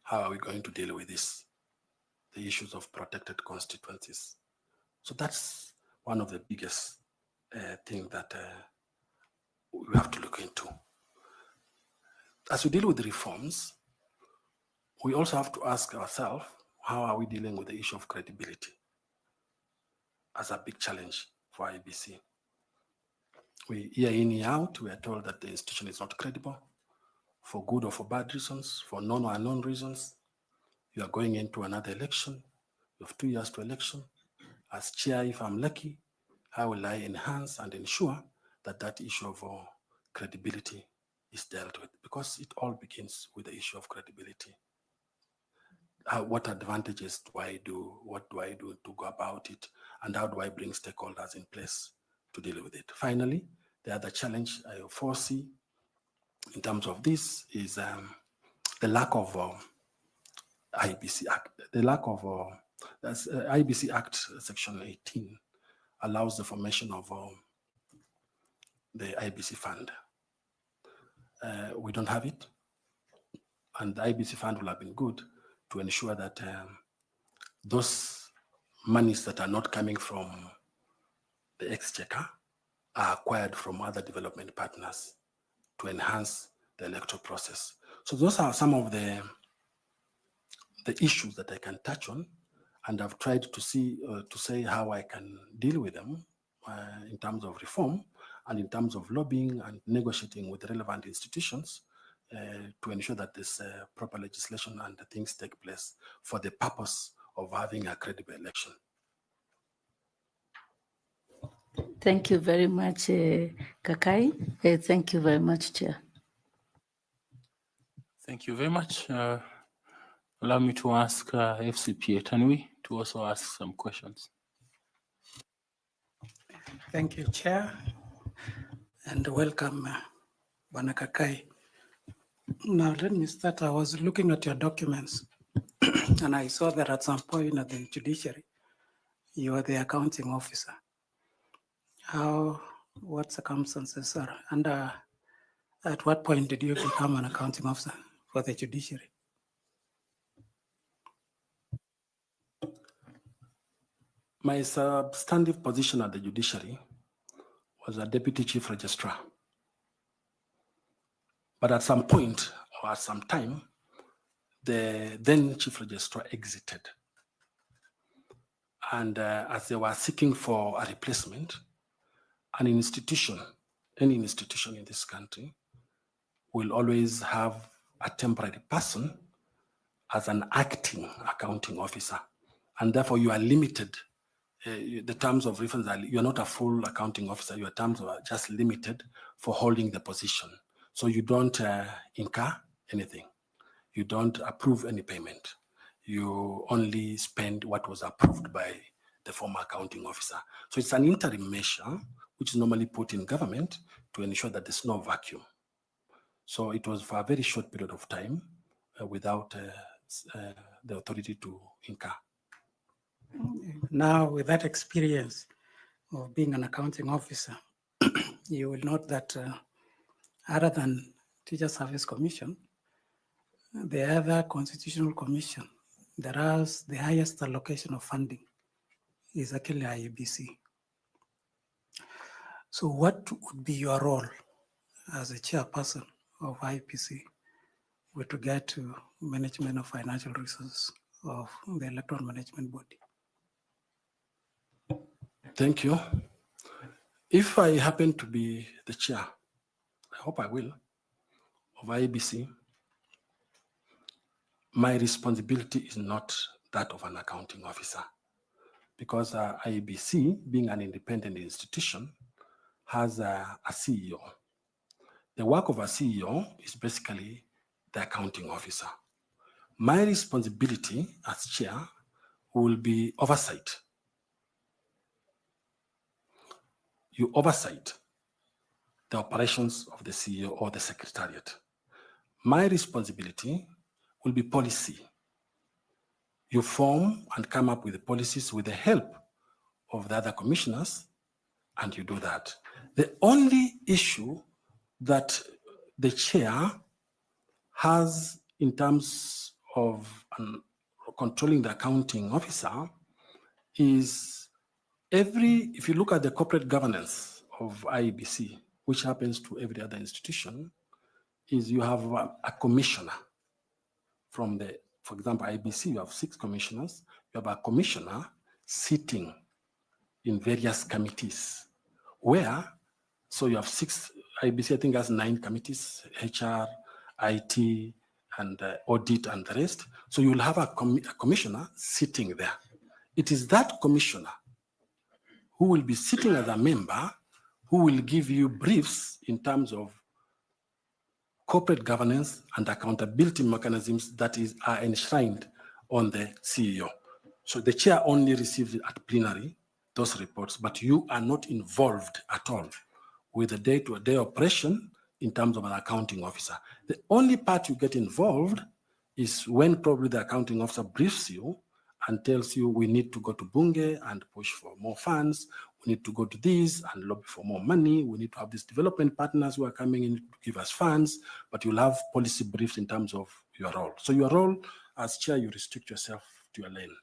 How are we going to deal with this? The issues of protected constituencies. So that's one of the biggest things that we have to look into. As we deal with the reforms, we also have to ask ourselves, how are we dealing with the issue of credibility as a big challenge for Iebc? We year in, year out, we are told that the institution is not credible for good or for bad reasons, for known or unknown reasons. You are going into another election. You have 2 years to election. As chair, if I'm lucky, how will I enhance and ensure that that issue of credibility is dealt with? Because it all begins with the issue of credibility. What advantages do I do? What do I do to go about it? And how do I bring stakeholders in place to deal with it? Finally, the other challenge I foresee in terms of this is the lack of Iebc Act. The lack of Iebc Act Section 18 allows the formation of the Iebc Fund. We don't have it, and the Iebc Fund will have been good to ensure that those monies that are not coming from the exchequer are acquired from other development partners to enhance the electoral process. So those are some of the issues that I can touch on, and I've tried to say how I can deal with them in terms of reform and in terms of lobbying and negotiating with relevant institutions to ensure that this proper legislation and things take place for the purpose of having a credible election. Thank you very much, Kakai. Thank you very much, Chair. Thank you very much. Allow me to ask FCPA Tanwi to also ask some questions. Thank you, Chair, and welcome, Bwana Kakai. Now, let me start. I was looking at your documents, and I saw that at some point at the judiciary, you were the accounting officer. What circumstances are under, at what point did you become an accounting officer for the judiciary? My substantive position at the judiciary was a deputy chief registrar. But at some point or at some time, the then chief registrar exited. And as they were seeking for a replacement, an institution, any institution in this country, will always have a temporary person as an acting accounting officer. And therefore you are limited. The terms of reference are, you're not a full accounting officer, your terms are just limited for holding the position. So you don't incur anything. You don't approve any payment. You only spend what was approved by the former accounting officer. So it's an interim measure, which is normally put in government to ensure that there's no vacuum. So it was for a very short period of time without the authority to incur. Now, with that experience of being an accounting officer, you will note that other than Teacher Service Commission, the other constitutional commission that has the highest allocation of funding is actually Iebc. So what would be your role as a chairperson of Iebc with regard to management of financial resources of the electoral management body? Thank you. If I happen to be the chair, I hope I will, of Iebc, my responsibility is not that of an accounting officer, because Iebc, being an independent institution, has a CEO. The work of a CEO is basically the accounting officer. My responsibility as chair will be oversight. You oversight the operations of the CEO or the secretariat. My responsibility will be policy. You form and come up with the policies with the help of the other commissioners, and you do that. The only issue that the chair has in terms of controlling the accounting officer is if you look at the corporate governance of Iebc, which happens to every other institution, is you have a commissioner from for example, Iebc, you have 6 commissioners. You have a commissioner sitting in various committees so you have 6, Iebc I think has 9 committees, HR, IT, and audit and the rest. So you'll have a commissioner sitting there. It is that commissioner who will be sitting as a member who will give you briefs in terms of corporate governance and accountability mechanisms that are enshrined on the CEO. So the chair only receives it at plenary, those reports, but you are not involved at all with the day-to-day operation in terms of an accounting officer. The only part you get involved is when probably the accounting officer briefs you and tells you we need to go to Bunge and push for more funds, we need to go to this and lobby for more money, we need to have these development partners who are coming in to give us funds, but you'll have policy briefs in terms of your role. So your role as chair, you restrict yourself to your lane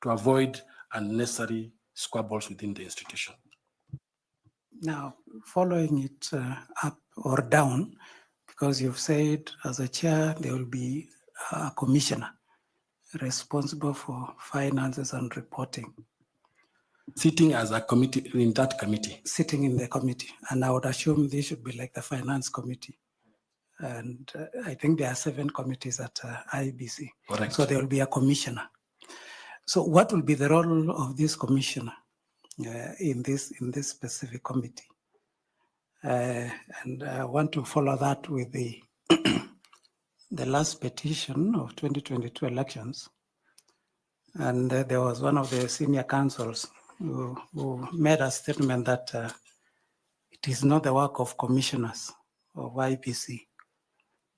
to avoid unnecessary squabbles within the institution. Now, following it up or down, because you've said as a chair, there will be a commissioner responsible for finances and reporting. Sitting as a committee in that committee. Sitting in the committee. And I would assume this should be like the finance committee And I think there are 7 committees at IEBC. Correct. So there will be a commissioner. So what will be the role of this commissioner in this specific committee? And I want to follow that with the the last petition of 2022 elections. And there was one of the senior councils who made a statement that it is not the work of commissioners of IEBC,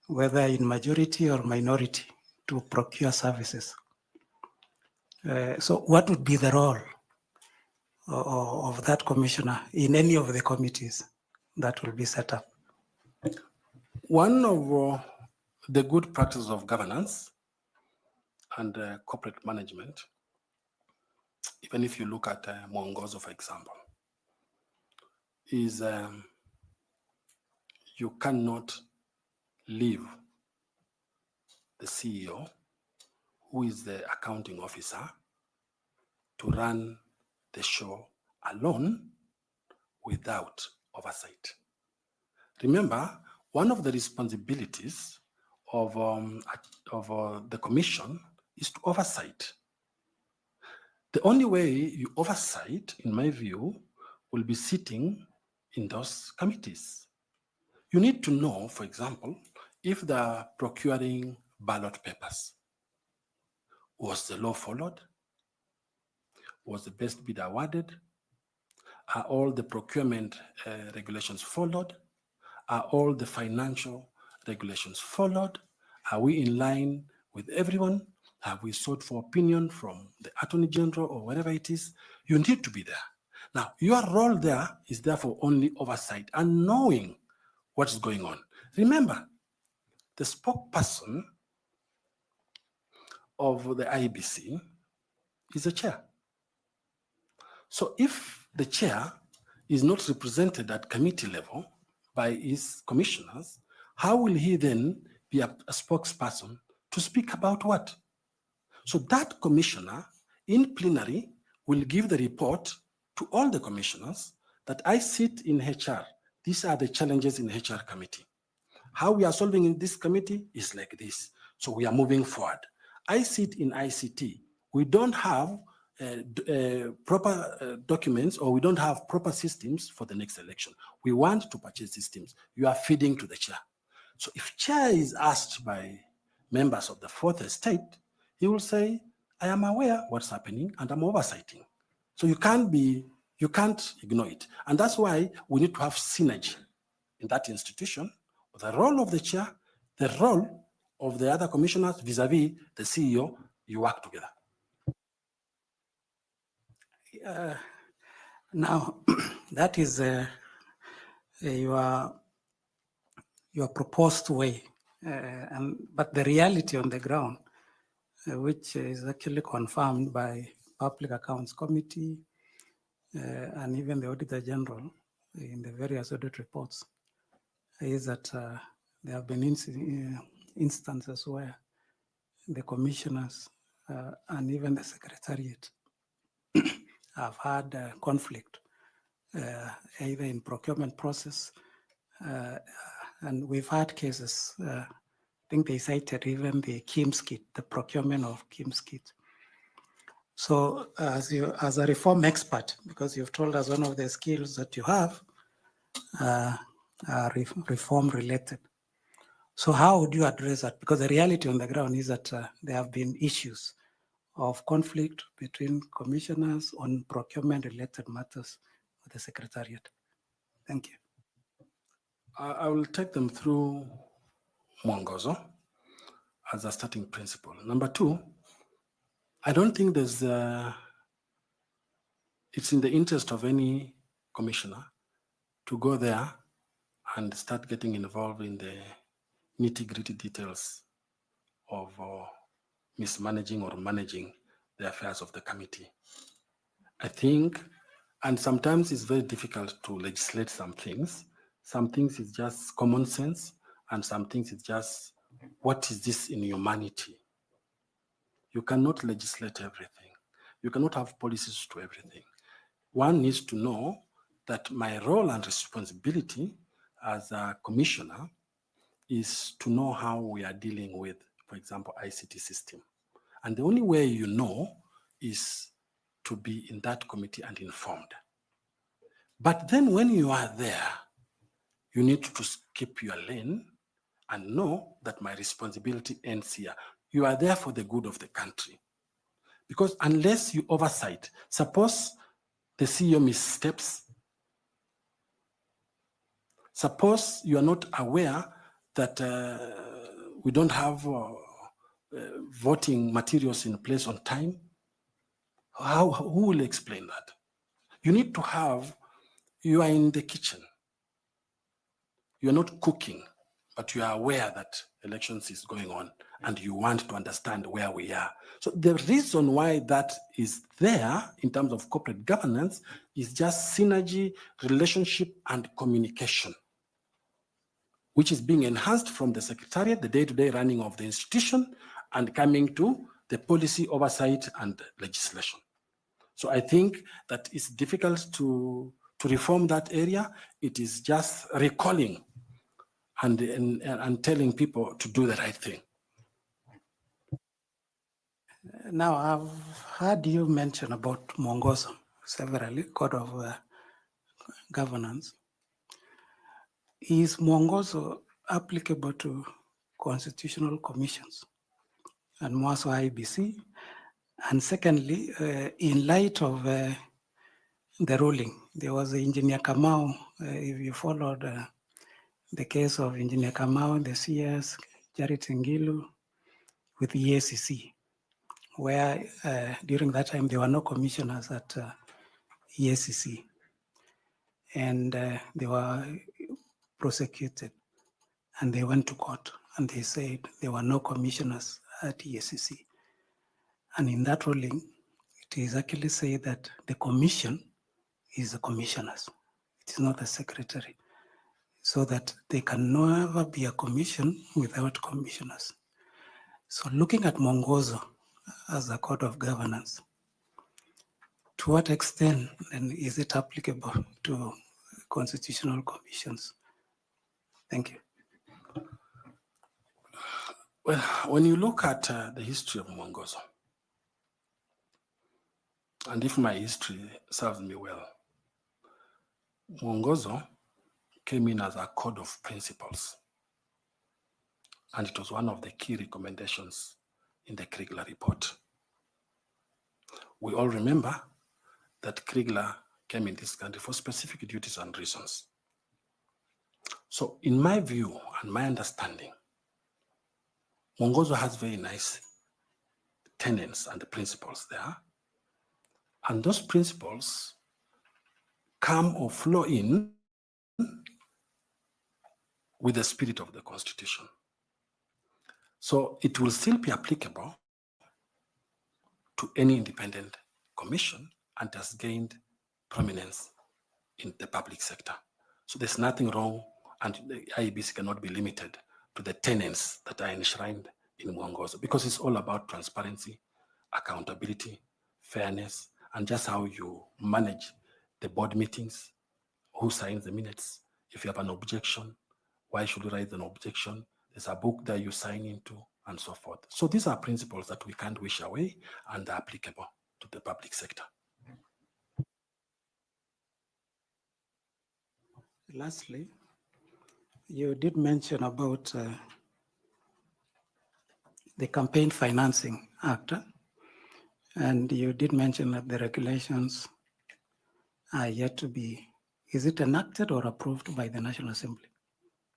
whether in majority or minority, to procure services. So what would be the role of that commissioner in any of the committees that will be set up? One of the good practices of governance and corporate management, even if you look at Mwongozo, for example, is you cannot leave the CEO, who is the accounting officer, to run the show alone without oversight. Remember, one of the responsibilities of the commission is to oversight. The only way you oversight, in my view, will be sitting in those committees. You need to know, for example, if they're procuring ballot papers. Was the law followed? Was the best bid awarded? Are all the procurement regulations followed? Are all the financial regulations followed? Are we in line with everyone? Have we sought for opinion from the Attorney General or whatever it is? You need to be there. Now, your role there is therefore only oversight and knowing what's going on. Remember, the spokesperson of the IEBC is the chair. So if the chair is not represented at committee level by his commissioners, how will he then be a spokesperson to speak about what? So that commissioner in plenary will give the report to all the commissioners that I sit in HR. These are the challenges in HR committee. How we are solving in this committee is like this. So we are moving forward. I sit in ICT. We don't have proper documents, or we don't have proper systems for the next election. We want to purchase systems. You are feeding to the chair. So if chair is asked by members of the fourth estate, he will say, I am aware what's happening and I'm oversighting. So you can't ignore it. And that's why we need to have synergy in that institution. The role of the chair, the role of the other commissioners vis-a-vis the CEO, you work together. Now, that is your proposed way, but the reality on the ground, which is actually confirmed by Public Accounts Committee and even the Auditor General in the various audit reports, is that there have been instances where the commissioners and even the secretariat have had conflict, either in procurement process, and we've had cases, I think they cited even the KIMS kit, the procurement of KIMS kit. So as a reform expert, because you've told us one of the skills that you have are reform related. So how would you address that? Because the reality on the ground is that there have been issues of conflict between commissioners on procurement-related matters with the Secretariat. Thank you. I will take them through Mwongozo as a starting principle. Number two, I don't think it's in the interest of any commissioner to go there and start getting involved in the nitty-gritty details of mismanaging or managing the affairs of the committee. I think, and sometimes it's very difficult to legislate some things. Some things is just common sense, and some things is just, what is this in humanity? You cannot legislate everything. You cannot have policies to everything. One needs to know that my role and responsibility as a commissioner is to know how we are dealing with, for example, ICT system. And the only way you know is to be in that committee and informed. But then when you are there, you need to keep your lane and know that my responsibility ends here. You are there for the good of the country. Because unless you oversight, suppose the CEO missteps, suppose you are not aware that we don't have voting materials in place on time, who will explain that? You need to have, you are in the kitchen, you're not cooking, but you are aware that elections is going on and you want to understand where we are. So the reason why that is there in terms of corporate governance is just synergy, relationship, and communication, which is being enhanced from the secretariat, the day-to-day running of the institution, and coming to the policy oversight and legislation. So I think that it's difficult to reform that area. It is just recalling and telling people to do the right thing. Now, I've heard you mention about Mwongozo severally, Code of Governance. Is Mwongozo applicable to constitutional commissions and more so Iebc? And secondly, in light of the ruling, there was Engineer Kamau, if you followed the case of Engineer Kamau, the CS, Charity Ngilu, with the EACC, where during that time there were no commissioners at EACC, and they were prosecuted, and they went to court, and they said there were no commissioners at EACC. And in that ruling, it is actually said that the commission is the commissioners. It is not the secretary, so that there can never be a commission without commissioners. So looking at Mwongozo as a code of governance, to what extent then is it applicable to constitutional commissions? Thank you. Well, when you look at the history of Mwongozo, and if my history serves me well, Mwongozo came in as a code of principles, and it was one of the key recommendations in the Kriegler report. We all remember that Kriegler came in this country for specific duties and reasons. So in my view and my understanding, Mwongozo has very nice tenets and principles there. And those principles come or flow in with the spirit of the Constitution. So it will still be applicable to any independent commission and has gained prominence in the public sector. So there's nothing wrong, and the Iebc cannot be limited to the tenets that are enshrined in Mwongozo, because it's all about transparency, accountability, fairness, and just how you manage the board meetings, who signs the minutes. If you have an objection, why should you write an objection? There's a book that you sign into, and so forth. So these are principles that we can't wish away and are applicable to the public sector. Lastly, you did mention about the Campaign Financing Act, and you did mention that the regulations are yet to be, is it enacted or approved by the National Assembly?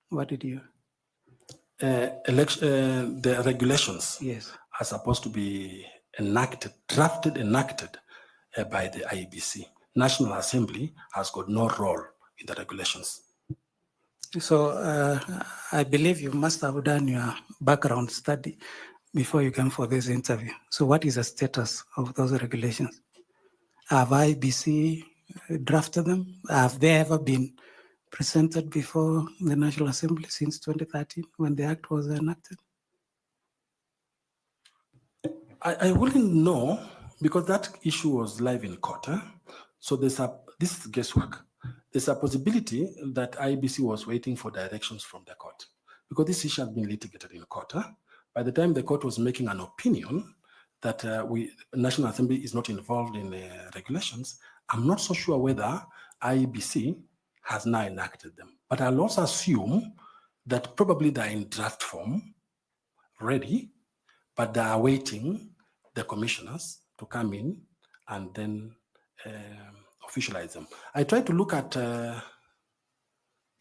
What did you? The regulations, yes, are supposed to be enacted, drafted, enacted by the Iebc. National Assembly has got no role in the regulations. So I believe you must have done your background study before you came for this interview. So what is the status of those regulations? Have Iebc drafted them? Have they ever been presented before the National Assembly since 2013 when the act was enacted? I wouldn't know, because that issue was live in court. So this is guesswork. There's a possibility that Iebc was waiting for directions from the court, because this issue has been litigated in court. By the time the court was making an opinion that National Assembly is not involved in regulations, I'm not so sure whether Iebc has now enacted them. But I'll also assume that probably they're in draft form, ready, but they are waiting the commissioners to come in and then officialize them. I tried to look at,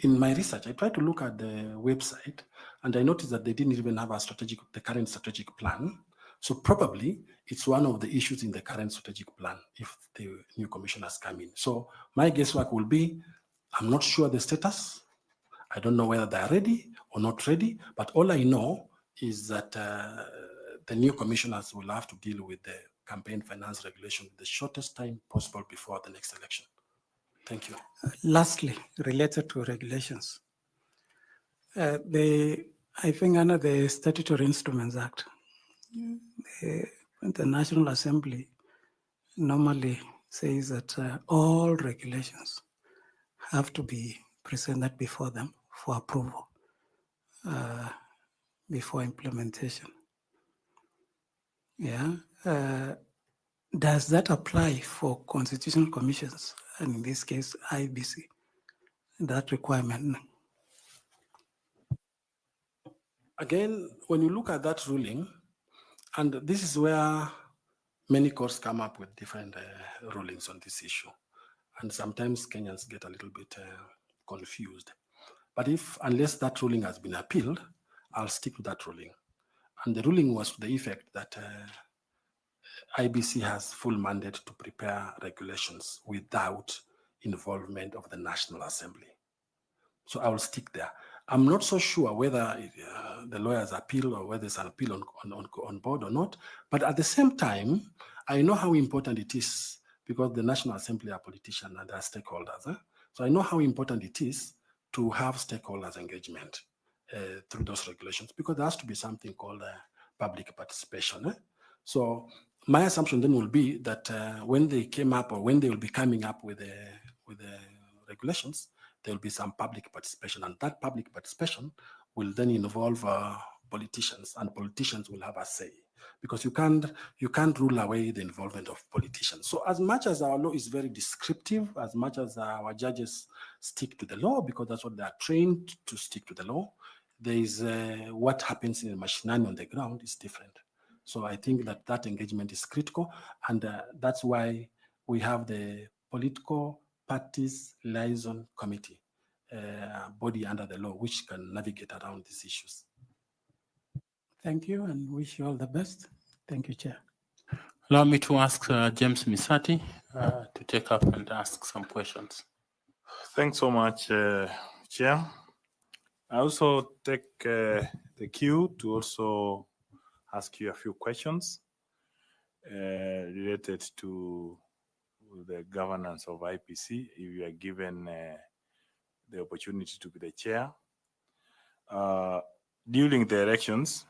in my research, I tried to look at the website, and I noticed that they didn't even have the current strategic plan. So probably it's one of the issues in the current strategic plan if the new commissioners come in. So my guesswork will be, I'm not sure the status. I don't know whether they are ready or not ready, but all I know is that the new commissioners will have to deal with the campaign finance regulation the shortest time possible before the next election. Thank you. Lastly, related to regulations, I think under the Statutory Instruments Act, the National Assembly normally says that all regulations have to be presented before them for approval before implementation. Yeah. Does that apply for constitutional commissions, and in this case, Iebc, that requirement? Again, when you look at that ruling, and this is where many courts come up with different rulings on this issue, and sometimes Kenyans get a little bit confused. But unless that ruling has been appealed, I'll stick to that ruling. And the ruling was to the effect that Iebc has full mandate to prepare regulations without involvement of the National Assembly. So I will stick there. I'm not so sure whether the lawyers appeal or whether there's an appeal on board or not. But at the same time, I know how important it is because the National Assembly are politicians and they are stakeholders. So I know how important it is to have stakeholders engagement through those regulations because there has to be something called public participation. So my assumption then will be that when they came up or when they will be coming up with the regulations, there will be some public participation, and that public participation will then involve politicians, and politicians will have a say because you can't rule away the involvement of politicians. So as much as our law is very descriptive, as much as our judges stick to the law because that's what they are trained to stick to the law, there is what happens in the machinani on the ground is different. So I think that engagement is critical, and that's why we have the political parties liaison committee, body under the law, which can navigate around these issues. Thank you and wish you all the best. Thank you, Chair. Allow me to ask James Misati to take up and ask some questions. Thanks so much, Chair. I also take the cue to also ask you a few questions related to the governance of IPC, if you are given the opportunity to be the chair. During the elections,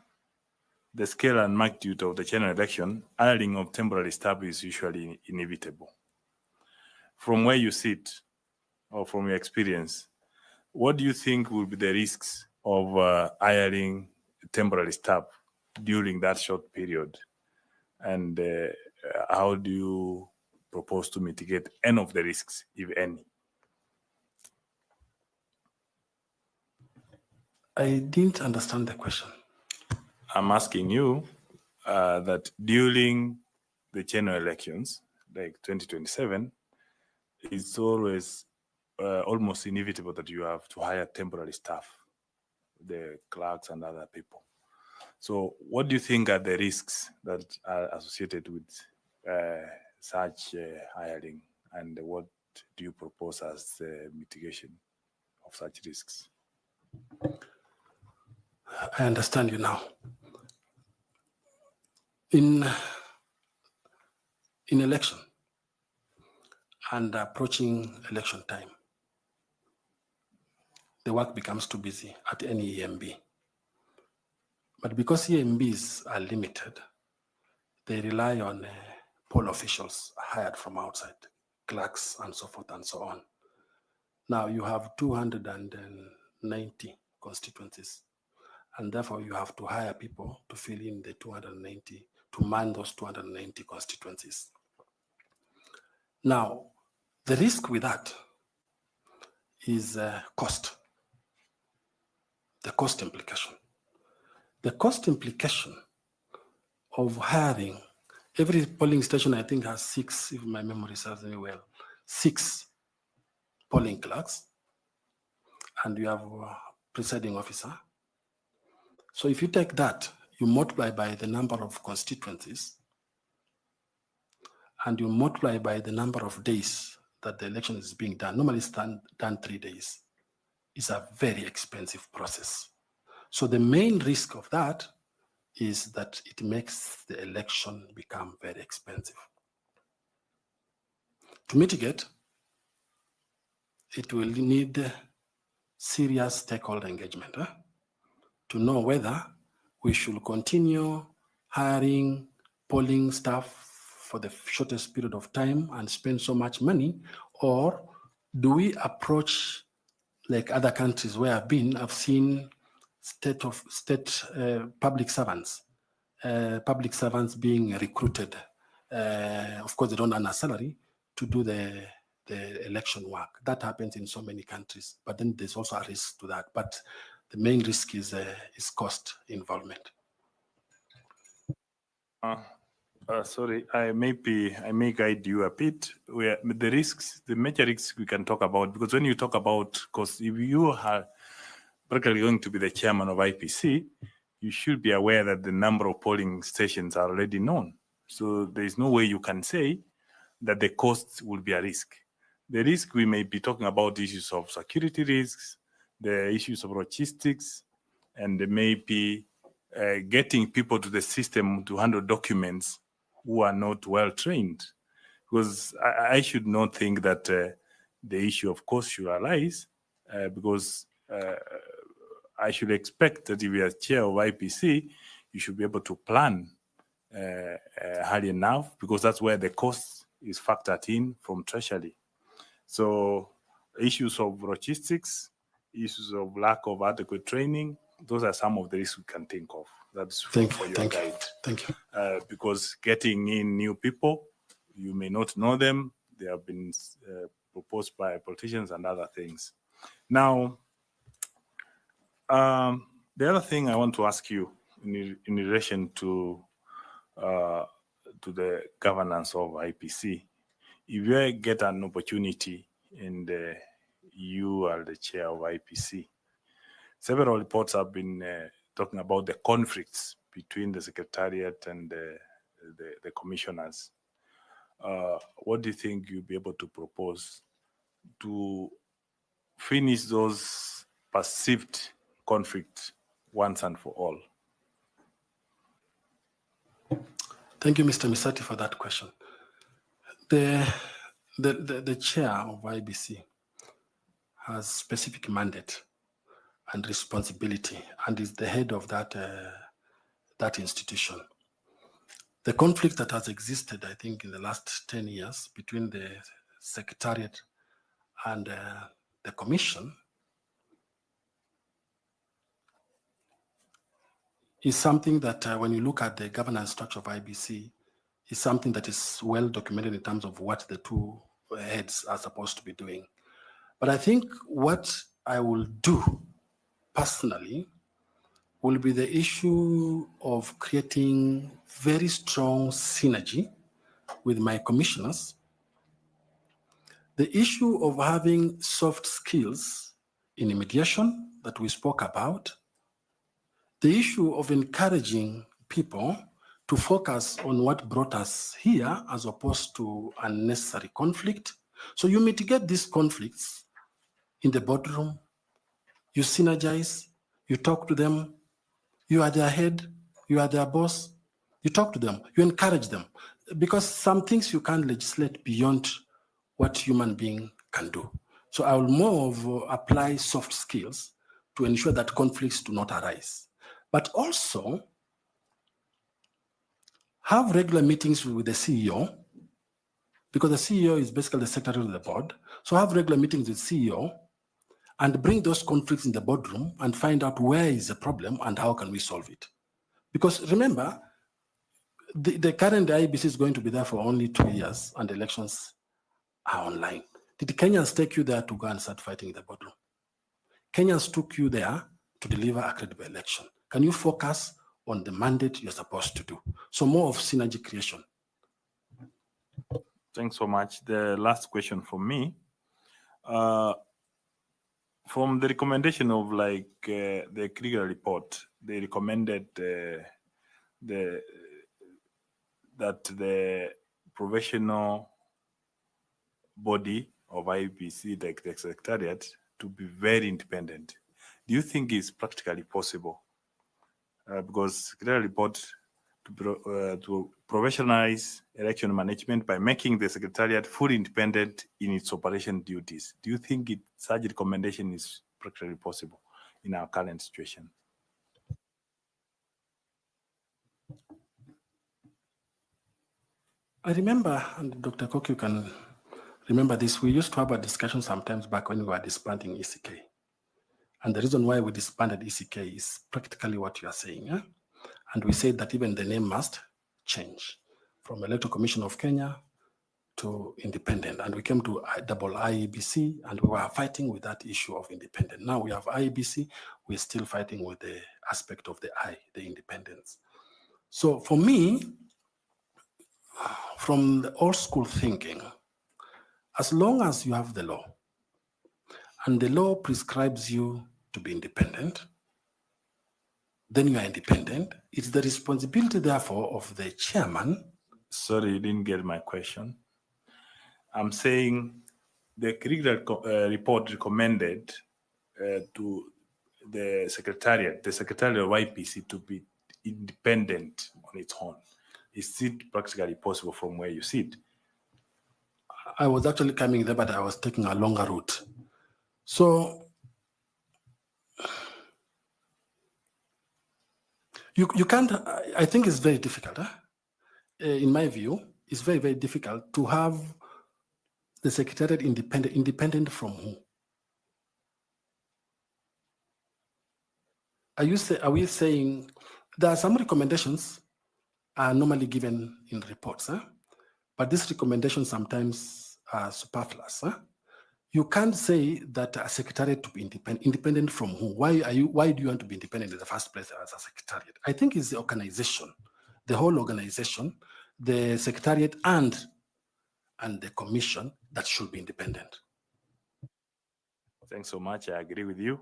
the scale and magnitude of the general election, hiring of temporary staff is usually inevitable. From where you sit, or from your experience, what do you think will be the risks of hiring temporary staff during that short period? And how do you propose to mitigate any of the risks, if any? I didn't understand the question. I'm asking you that during the general elections, like 2027, it's always almost inevitable that you have to hire temporary staff, the clerks and other people. So what do you think are the risks that are associated with such hiring, and what do you propose as mitigation of such risks? I understand you now. In election and approaching election time, the work becomes too busy at any EMB. But because EMBs are limited, they rely on poll officials hired from outside, clerks and so forth and so on. Now you have 290 constituencies. And therefore, you have to hire people to fill in the 290, to man those 290 constituencies. Now, the risk with that is cost, the cost implication. The cost implication of hiring, every polling station, I think, has 6, if my memory serves me well, 6 polling clerks, and you have a presiding officer. So if you take that, you multiply by the number of constituencies, and you multiply by the number of days that the election is being done. Normally it's done 3 days. It's a very expensive process. So the main risk of that is that it makes the election become very expensive. To mitigate, it will need serious stakeholder engagement to know whether we should continue hiring polling staff for the shortest period of time and spend so much money, or do we approach like other countries where I've been? I've seen public servants being recruited. Of course, they don't earn a salary to do the election work. That happens in so many countries, but then there's also a risk to that. But the main risk is cost involvement. Sorry, I may guide you a bit. The risks, the major risks we can talk about, because when you talk about, because if you are practically going to be the chairman of IPC, you should be aware that the number of polling stations are already known. So there is no way you can say that the costs will be a risk. The risk, we may be talking about issues of security risks, the issues of logistics, and there may be getting people to the system to handle documents who are not well trained. Because I should not think that the issue of cost should arise, because I should expect that if you are chair of IPC, you should be able to plan early enough, because that's where the cost is factored in from Treasury. So issues of logistics, issues of lack of adequate training, those are some of the risks we can think of. That's for your guide. Thank you. Because getting in new people, you may not know them. They have been proposed by politicians and other things. Now, the other thing I want to ask you in relation to the governance of IPC, if you get an opportunity and you are the chair of IPC, several reports have been talking about the conflicts between the secretariat and the commissioners. What do you think you'll be able to propose to finish those perceived conflicts once and for all? Thank you, Mr. Misati, for that question. The chair of IBC has specific mandate and responsibility, and is the head of that institution. The conflict that has existed, I think, in the last 10 years between the secretariat and the commission is something that when you look at the governance structure of IBC, is something that is well documented in terms of what the two heads are supposed to be doing. But I think what I will do personally will be the issue of creating very strong synergy with my commissioners, the issue of having soft skills in mediation that we spoke about, the issue of encouraging people to focus on what brought us here as opposed to unnecessary conflict. So you mitigate these conflicts in the boardroom, you synergize, you talk to them, you are their head, you are their boss, you talk to them, you encourage them, because some things you can't legislate beyond what human being can do. So I will more of apply soft skills to ensure that conflicts do not arise. But also have regular meetings with the CEO, because the CEO is basically the secretary of the board. So have regular meetings with CEO and bring those conflicts in the boardroom and find out where is the problem and how can we solve it. Because remember, the current IEBC is going to be there for only 2 years and elections are online. Did Kenyans take you there to go and start fighting in the boardroom? Kenyans took you there to deliver a credible election. Can you focus on the mandate you're supposed to do? So more of synergy creation. Thanks so much. The last question from me. From the recommendation of the Krieger report, they recommended that the professional body of IEBC, like the secretariat, to be very independent. Do you think it's practically possible? Because the report to professionalize election management by making the secretariat fully independent in its operation duties. Do you think such recommendation is practically possible in our current situation? I remember, and Dr. Koki can remember this, we used to have a discussion sometimes back when we were disbanding ECK. And the reason why we disbanded ECK is practically what you are saying. Eh? And we said that even the name must change from Electoral Commission of Kenya to independent. And we came to double IEBC and we were fighting with that issue of independent. Now we have IEBC, we're still fighting with the aspect of the I, the independence. So for me, from the old school thinking, as long as you have the law and the law prescribes you to be independent, then you are independent. It's the responsibility, therefore, of the chairman. Sorry, you didn't get my question. I'm saying the Krieger report recommended to the secretariat of IPC to be independent on its own. Is it practically possible from where you sit? I was actually coming there, but I was taking a longer route. So you can't, I think it's very difficult. In my view, it's very, very difficult to have the secretariat independent from who? Are we saying there are some recommendations are normally given in reports, but these recommendations sometimes are superfluous. You can't say that a secretariat to be independent from who? Why do you want to be independent in the first place as a secretariat? I think it's the organization, the whole organization, the secretariat and the commission that should be independent. Thanks so much. I agree with you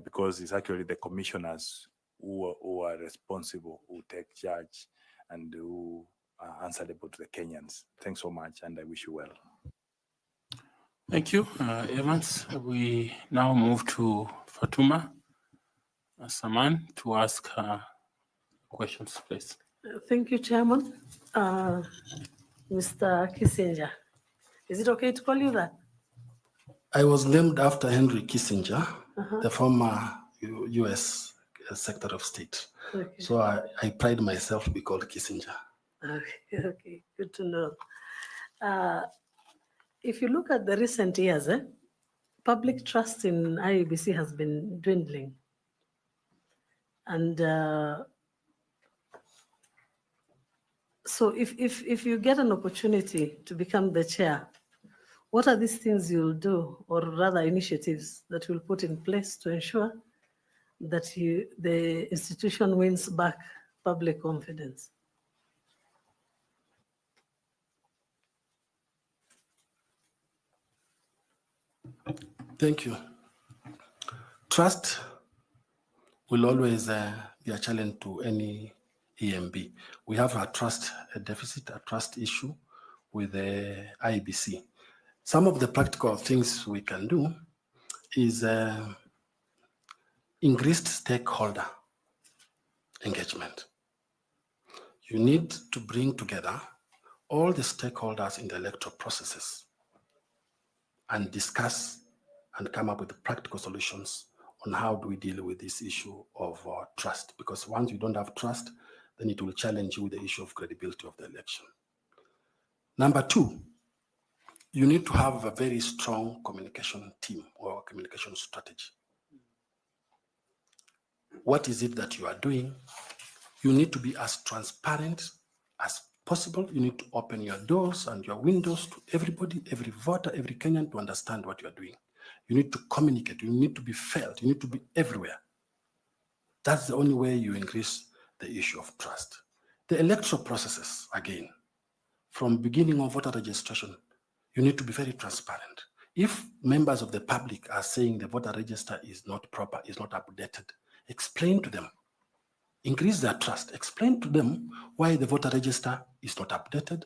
because it's actually the commissioners who are responsible, who take charge and who are answerable to the Kenyans. Thanks so much, and I wish you well. Thank you, Evans. We now move to Fatuma Saman to ask questions, please. Thank you, Chairman. Mr. Kissinger. Is it okay to call you that? I was named after Henry Kissinger, the former US Secretary of State. Okay. So I pride myself to be called Kissinger. Okay, good to know. If you look at the recent years, public trust in IEBC has been dwindling. And so if you get an opportunity to become the chair, what are these things you'll do, or rather initiatives that you'll put in place to ensure that the institution wins back public confidence? Thank you. Trust will always be a challenge to any EMB. We have a trust deficit, a trust issue with the IEBC. Some of the practical things we can do is increased stakeholder engagement. You need to bring together all the stakeholders in the electoral processes and discuss and come up with practical solutions on how do we deal with this issue of trust. Because once you don't have trust, then it will challenge you with the issue of credibility of the election. Number two, you need to have a very strong communication team or communication strategy. What is it that you are doing? You need to be as transparent as possible. You need to open your doors and your windows to everybody, every voter, every Kenyan to understand what you are doing. You need to communicate. You need to be felt. You need to be everywhere. That's the only way you increase the issue of trust. The electoral processes, again, from beginning of voter registration, you need to be very transparent. If members of the public are saying the voter register is not proper, is not updated, explain to them. Increase their trust. Explain to them why the voter register is not updated.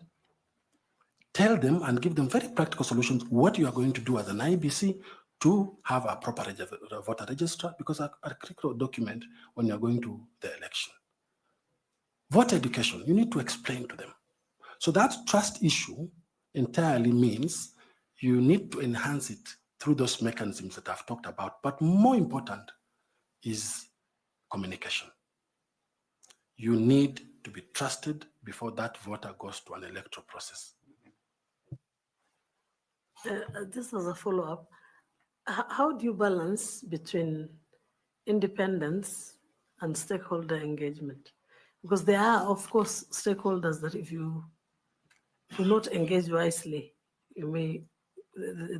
Tell them and give them very practical solutions what you are going to do as an Iebc to have a proper voter register, because a critical document when you are going to the election. Voter education, you need to explain to them. So that trust issue entirely means you need to enhance it through those mechanisms that I've talked about. But more important is communication. You need to be trusted before that voter goes to an electoral process. This was a follow-up. How do you balance between independence and stakeholder engagement? Because there are, of course, stakeholders that if you do not engage wisely, the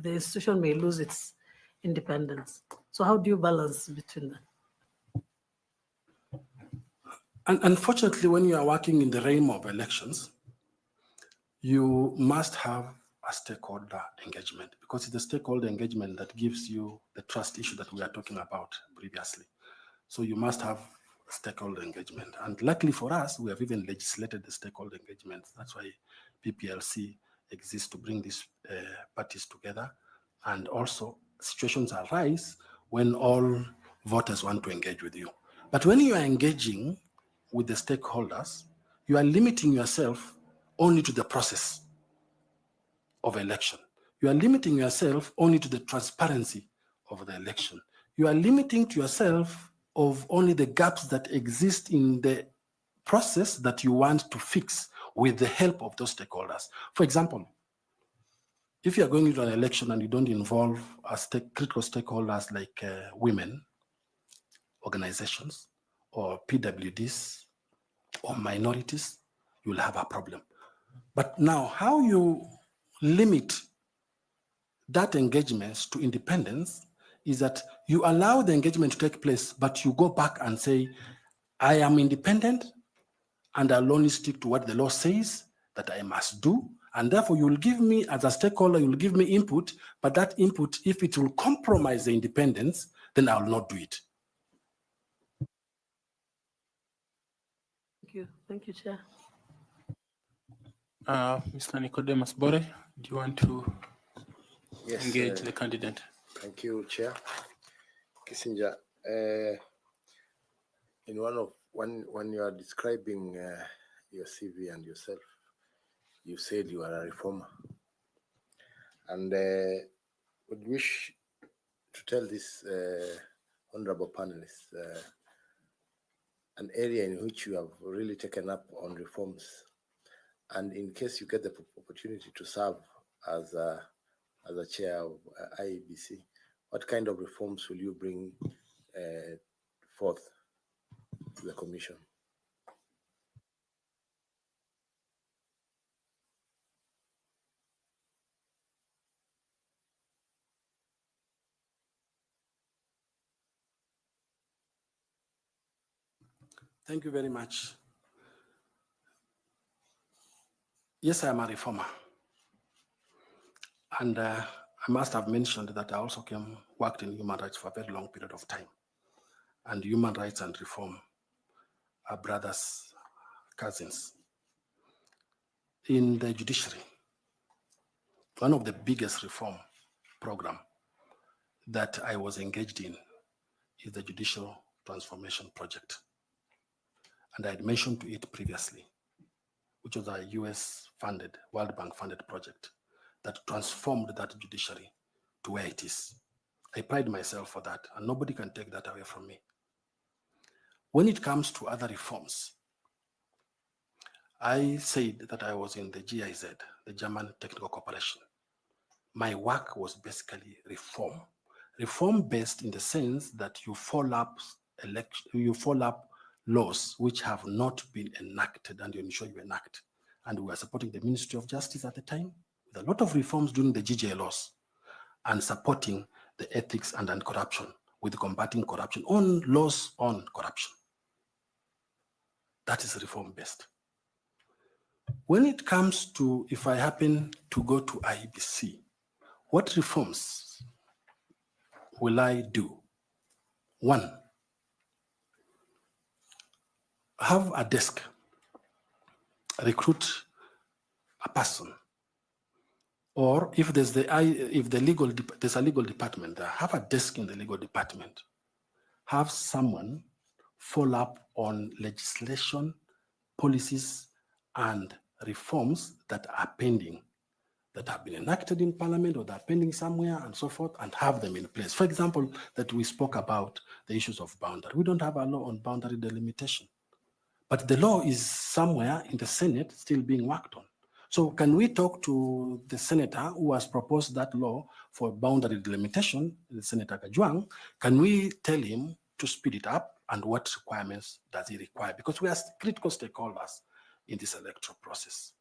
institution may lose its independence. So how do you balance between that? And unfortunately, when you are working in the realm of elections, you must have a stakeholder engagement, because it's the stakeholder engagement that gives you the trust issue that we are talking about previously. So you must have stakeholder engagement. And luckily for us, we have even legislated the stakeholder engagement. That's why PPLC exists, to bring these parties together. And also situations arise when all voters want to engage with you. But when you are engaging with the stakeholders, you are limiting yourself only to the process of election. You are limiting yourself only to the transparency of the election. You are limiting to yourself of only the gaps that exist in the process that you want to fix with the help of those stakeholders. For example, if you are going into an election and you don't involve critical stakeholders like women organizations or PWDs or minorities, you'll have a problem. But now, how you limit that engagement to independence is that you allow the engagement to take place, but you go back and say, I am independent and I'll only stick to what the law says that I must do. And therefore, you will give me, as a stakeholder, you will give me input, but that input, if it will compromise the independence, then I will not do it. Thank you, Chair. Mr. Nicodemus Bore, do you want to engage the candidate? Thank you, Chair. Kissinger, when you are describing your CV and yourself, you said you are a reformer, and would wish to tell this honorable panelists an area in which you have really taken up on reforms, and in case you get the opportunity to serve as a chair of Iebc, what kind of reforms will you bring forth to the commission? Thank you very much. Yes, I am a reformer. And I must have mentioned that I also worked in human rights for a very long period of time. And human rights and reform are brothers, cousins. In the judiciary, one of the biggest reform program that I was engaged in is the Judicial Transformation Project. And I had mentioned to it previously, which was a US funded, World Bank funded project that transformed that judiciary to where it is. I pride myself for that, and nobody can take that away from me. When it comes to other reforms, I said that I was in the GIZ, the German Technical Corporation. My work was basically reform reform-based in the sense that you follow up laws which have not been enacted and you ensure you enact. And we were supporting the Ministry of Justice at the time with a lot of reforms during the GJ laws and supporting the ethics and anti-corruption with combating corruption on laws on corruption. That is reform-based. When it comes to, if I happen to go to Iebc, what reforms will I do? One, have a desk, recruit a person, or if there's there's a legal department there, have a desk in the legal department. Have someone follow up on legislation, policies, and reforms that are pending, that have been enacted in parliament or that are pending somewhere and so forth, and have them in place. For example, that we spoke about the issues of boundary. We don't have a law on boundary delimitation, but the law is somewhere in the Senate still being worked on. So can we talk to the senator who has proposed that law for boundary delimitation, Senator Kajwang? Can we tell him to speed it up, and what requirements does he require? Because we are critical stakeholders in this electoral process.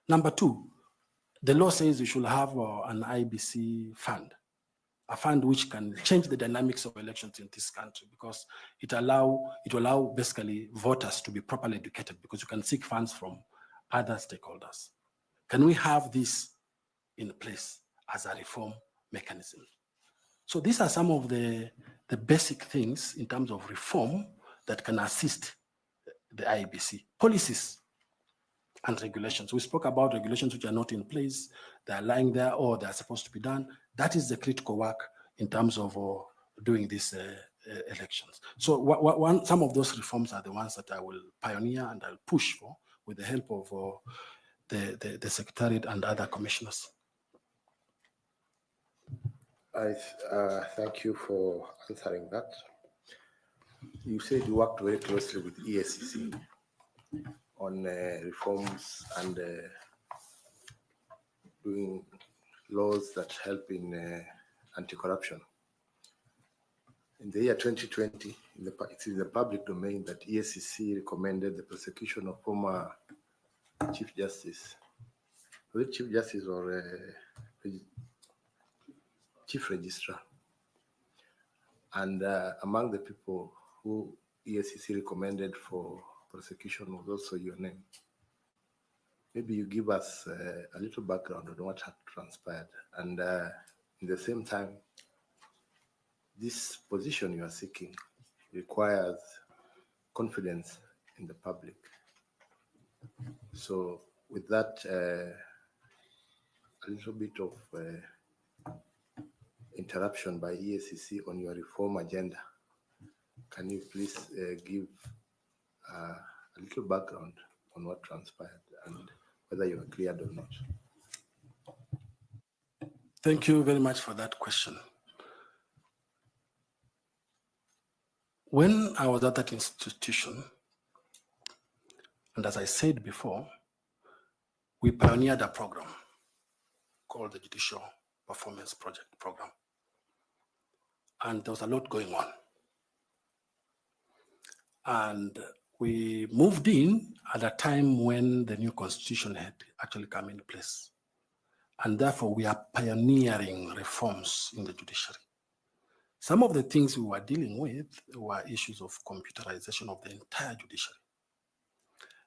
Number two, the law says we should have an Iebc fund, a fund which can change the dynamics of elections in this country, because it will allow basically voters to be properly educated, because you can seek funds from other stakeholders. Can we have this in place as a reform mechanism? So these are some of the basic things in terms of reform that can assist the Iebc. Policies and regulations. We spoke about regulations which are not in place, they are lying there or they are supposed to be done. That is the critical work in terms of doing these elections. So some of those reforms are the ones that I will pioneer and I'll push for with the help of the Secretariat and other commissioners. I thank you for answering that. You said you worked very closely with EACC on reforms and doing laws that help in anti-corruption. In the year 2020, it's in the public domain that EACC recommended the prosecution of former Chief Justice. Was it Chief Justice or Chief Registrar? And among the people who EACC recommended for prosecution was also your name. Maybe you give us a little background on what had transpired. And in the same time, this position you are seeking requires confidence in the public. So with that, a little bit of interruption by EACC on your reform agenda, can you please give a little background on what transpired and whether you are cleared or not? Thank you very much for that question. When I was at that institution, and as I said before, we pioneered a program called the Judicial Performance Project Program. And there was a lot going on. And we moved in at a time when the new constitution had actually come into place. And therefore, we are pioneering reforms in the judiciary. Some of the things we were dealing with were issues of computerization of the entire judiciary.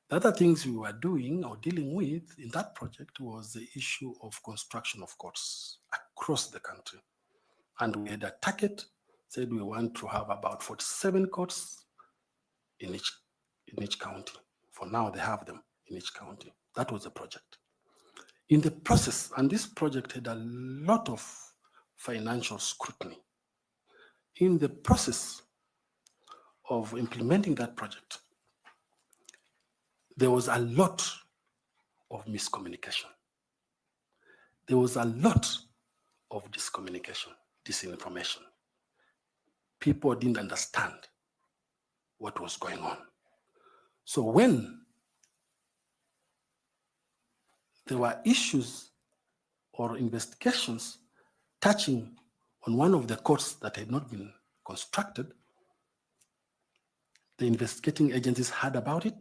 The other things we were doing or dealing with in that project was the issue of construction of courts across the country. And we had a target, said we want to have about 47 courts in each county. For now, they have them in each county. That was the project. In the process, and this project had a lot of financial scrutiny. In the process of implementing that project, there was a lot of miscommunication. There was a lot of discommunication, disinformation. People didn't understand what was going on. So when there were issues or investigations touching on one of the courts that had not been constructed. The investigating agencies heard about it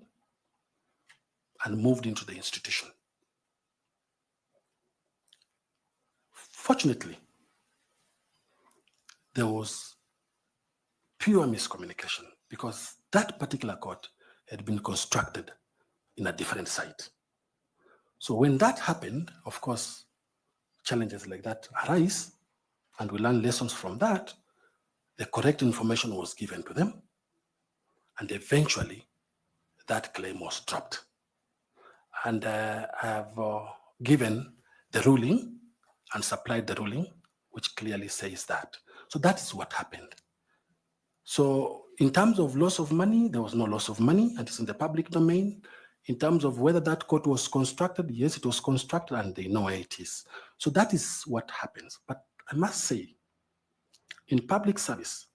and moved into the institution. Fortunately, there was pure miscommunication because that particular court had been constructed in a different site. So when that happened, of course, challenges like that arise, and we learn lessons from that. The correct information was given to them, and eventually that claim was dropped. And I have given the ruling and supplied the ruling, which clearly says that. So that is what happened. So in terms of loss of money, there was no loss of money, and it's in the public domain. In terms of whether that court was constructed, yes, it was constructed, and they know where it is. So that is what happens. But I must say, in public service,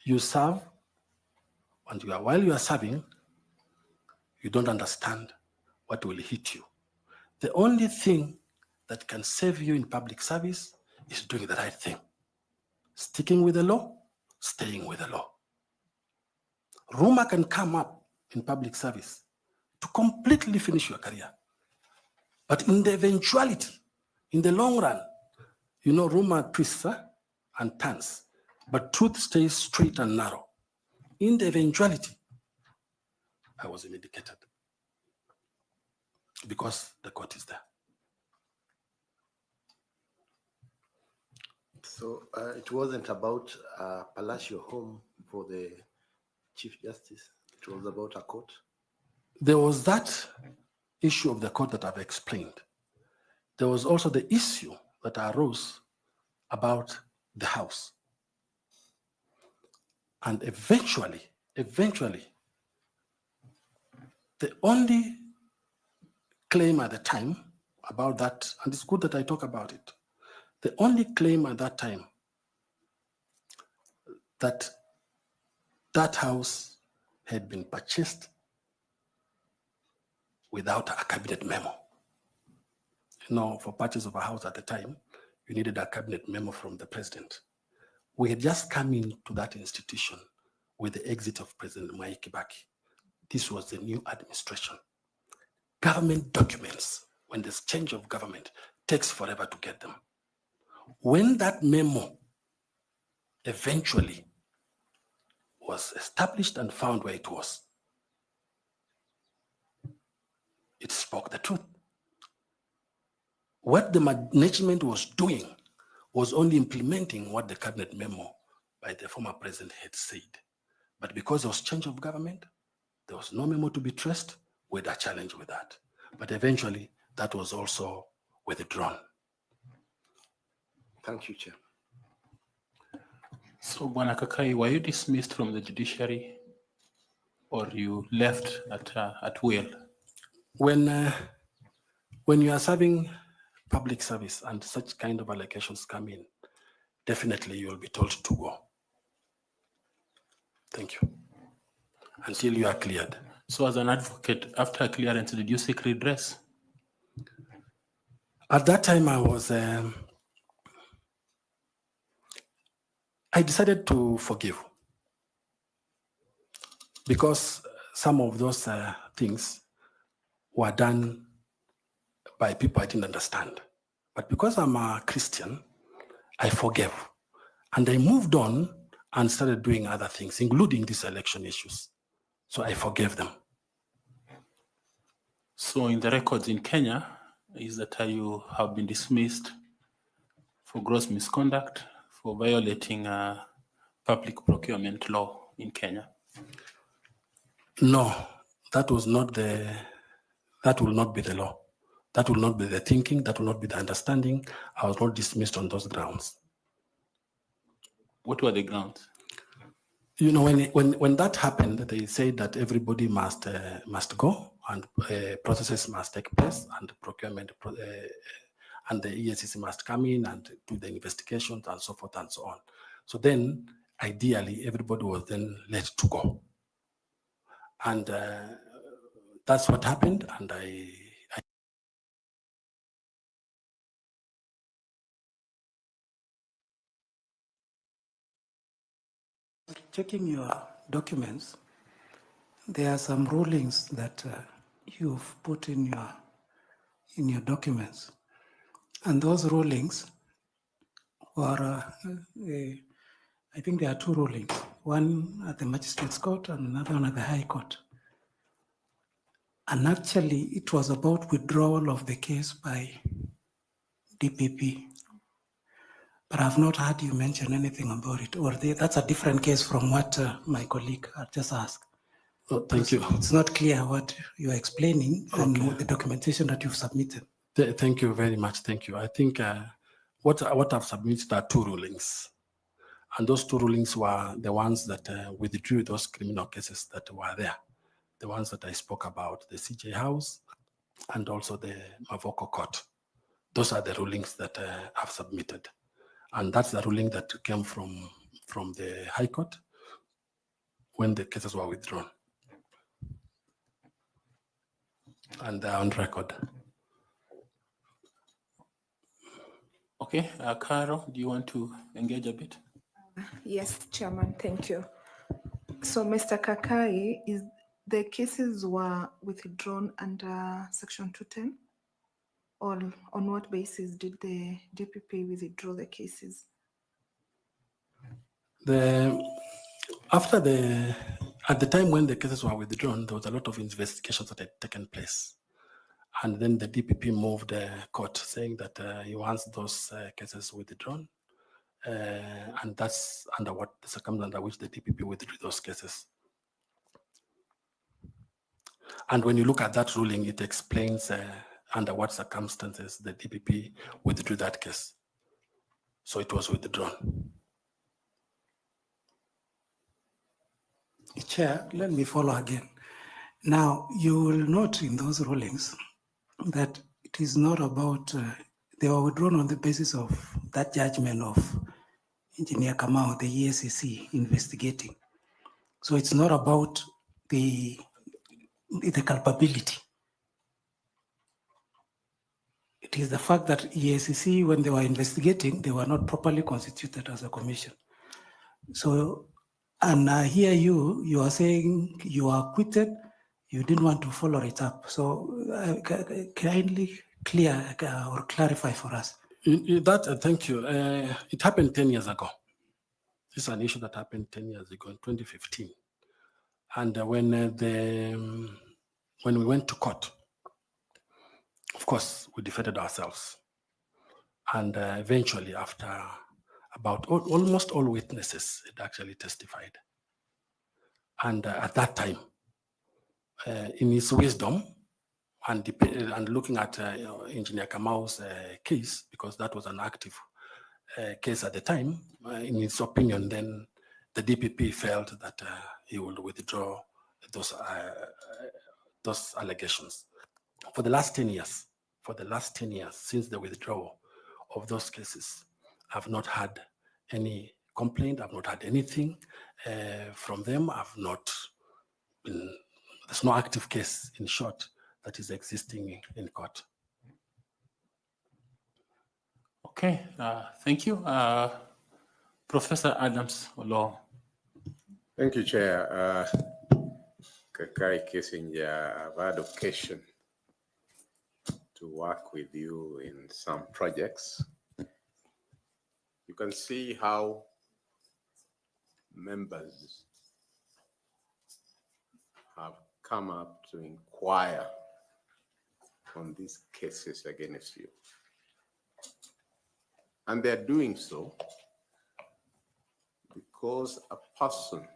you serve, and while you are serving, you don't understand what will hit you. The only thing that can save you in public service is doing the right thing. Sticking with the law, staying with the law. Rumor can come up in public service to completely finish your career. But in the eventuality, in the long run, rumor twists and turns, but truth stays straight and narrow. In the eventuality, I was vindicated because the court is there. So it wasn't about a palatial home for the Chief Justice. It was about a court. There was that issue of the court that I've explained. There was also the issue that arose about the house. And eventually, the only claim at the time about that, and it's good that I talk about it, the only claim at that time that that house had been purchased without a cabinet memo. For purchase of a house at the time, you needed a cabinet memo from the president. We had just come into that institution with the exit of President Iebc. This was the new administration. Government documents, when there's change of government, takes forever to get them. When that memo eventually was established and found where it was, it spoke the truth. What the management was doing was only implementing what the cabinet memo by the former president had said. But because there was change of government, there was no memo to be traced. We had a challenge with that. But eventually, that was also withdrawn. Thank you, Chair. So, Bwana Kakai, were you dismissed from the judiciary or you left at will? When you are serving public service and such kind of allegations come in, definitely you will be told to go. Thank you. Until you are cleared. So as an advocate, after clearance, did you seek redress? At that time, I decided to forgive because some of those things were done by people I didn't understand. But because I'm a Christian, I forgave. And I moved on and started doing other things, including these election issues. So I forgave them. So in the records in Kenya, is that you have been dismissed for gross misconduct, for violating public procurement law in Kenya? No, that will not be the law. That will not be the thinking, that will not be the understanding. I was not dismissed on those grounds. What were the grounds? When that happened, they said that everybody must go and processes must take place and procurement and the EACC must come in and do the investigations and so forth and so on. So then, ideally, everybody was then let to go. And that's what happened, and I checking your documents, there are some rulings that you've put in your documents, and those rulings were, I think there are two rulings, one at the Magistrates Court and another one at the High Court. And actually, it was about withdrawal of the case by DPP. But I've not heard you mention anything about it, or that's a different case from what my colleague had just asked. Oh, thank you. It's not clear what you're explaining and Okay. the documentation that you've submitted. Thank you very much. Thank you. I think what I've submitted are two rulings. And those two rulings were the ones that withdrew those criminal cases that were there. The ones that I spoke about, the CJ House and also the Mavoko Court. Those are the rulings that I've submitted. And that's the ruling that came from the High Court when the cases were withdrawn. And they're on record. Okay, Caro, do you want to engage a bit? Yes, Chairman, thank you. So, Mr. Kakai, the cases were withdrawn under Section 210? Or on what basis did the DPP withdraw the cases? At the time when the cases were withdrawn, there was a lot of investigations that had taken place. And then the DPP moved the court saying that he wants those cases withdrawn. And that's under what the circumstance under which the DPP withdrew those cases. And when you look at that ruling, it explains under what circumstances the DPP withdrew that case. So it was withdrawn. Chair, let me follow again. Now, you will note in those rulings that it is not about, they were withdrawn on the basis of that judgment of Engineer Kamau, the ESCC investigating. So it's not about the culpability. It is the fact that ESCC, when they were investigating, they were not properly constituted as a commission. So, and I hear you are saying you are acquitted, you didn't want to follow it up. So kindly clear or clarify for us. Thank you. It happened 10 years ago. This is an issue that happened 10 years ago in 2015. And when we went to court, of course, we defended ourselves. And eventually, after about almost all witnesses had actually testified. And at that time, in his wisdom, and looking at Engineer Kamau's case, because that was an active case at the time, in his opinion, then the DPP felt that he would withdraw those allegations. For the last 10 years, since the withdrawal of those cases, I've not had any complaint, I've not had anything from them. There's no active case, in short, that is existing in court. Okay, thank you. Professor Adams Olo. Thank you, Chair. Kakai Kissinger, I've had occasion to work with you in some projects. You can see how members have come up to inquire on these cases against you. And they're doing so because a person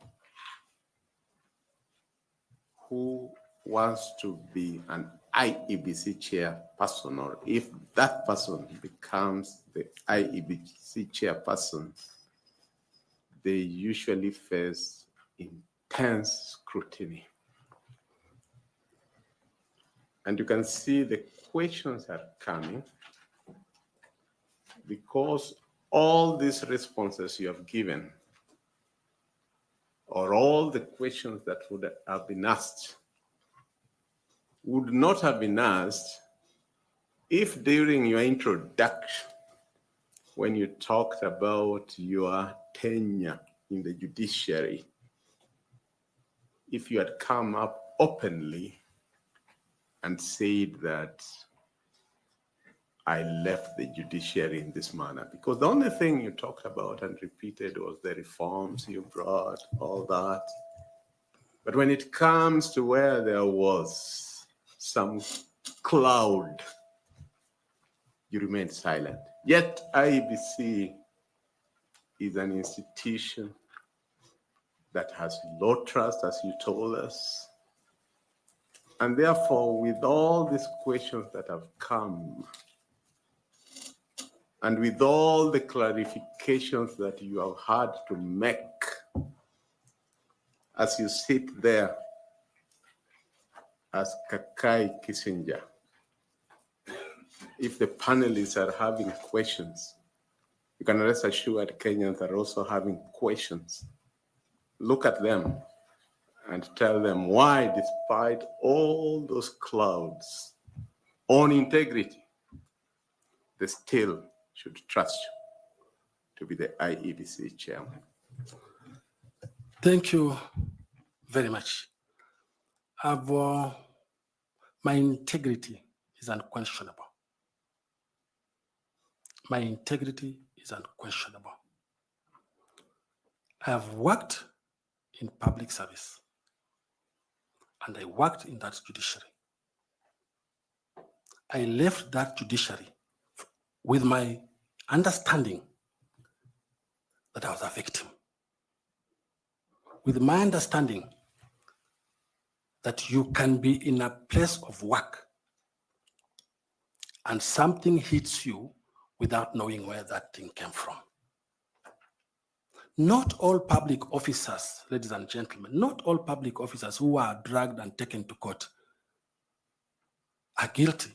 who wants to be an Iebc chairperson, or if that person becomes the Iebc chairperson, they usually face intense scrutiny. And you can see the questions are coming because all these responses you have given, or all the questions that would have been asked, would not have been asked if during your introduction, when you talked about your tenure in the judiciary if you had come up openly and said that I left the judiciary in this manner? Because the only thing you talked about and repeated was the reforms you brought, all that. But when it comes to where there was some cloud, you remain silent. Yet IEBC is an institution that has low trust, as you told us. And therefore, with all these questions that have come, and with all the clarifications that you have had to make, as you sit there as Kakai Kissinger, if the panelists are having questions, you can rest assured Kenyans are also having questions. Look at them and tell them why, despite all those clouds on integrity, they still should trust you to be the IEBC chairman. Thank you very much. My integrity is unquestionable. My integrity is unquestionable. I have worked in public service and I worked in that judiciary. I left that judiciary with my understanding that I was a victim, with my understanding that you can be in a place of work and something hits you without knowing where that thing came from. Not all public officers, ladies and gentlemen, not all public officers who are dragged and taken to court are guilty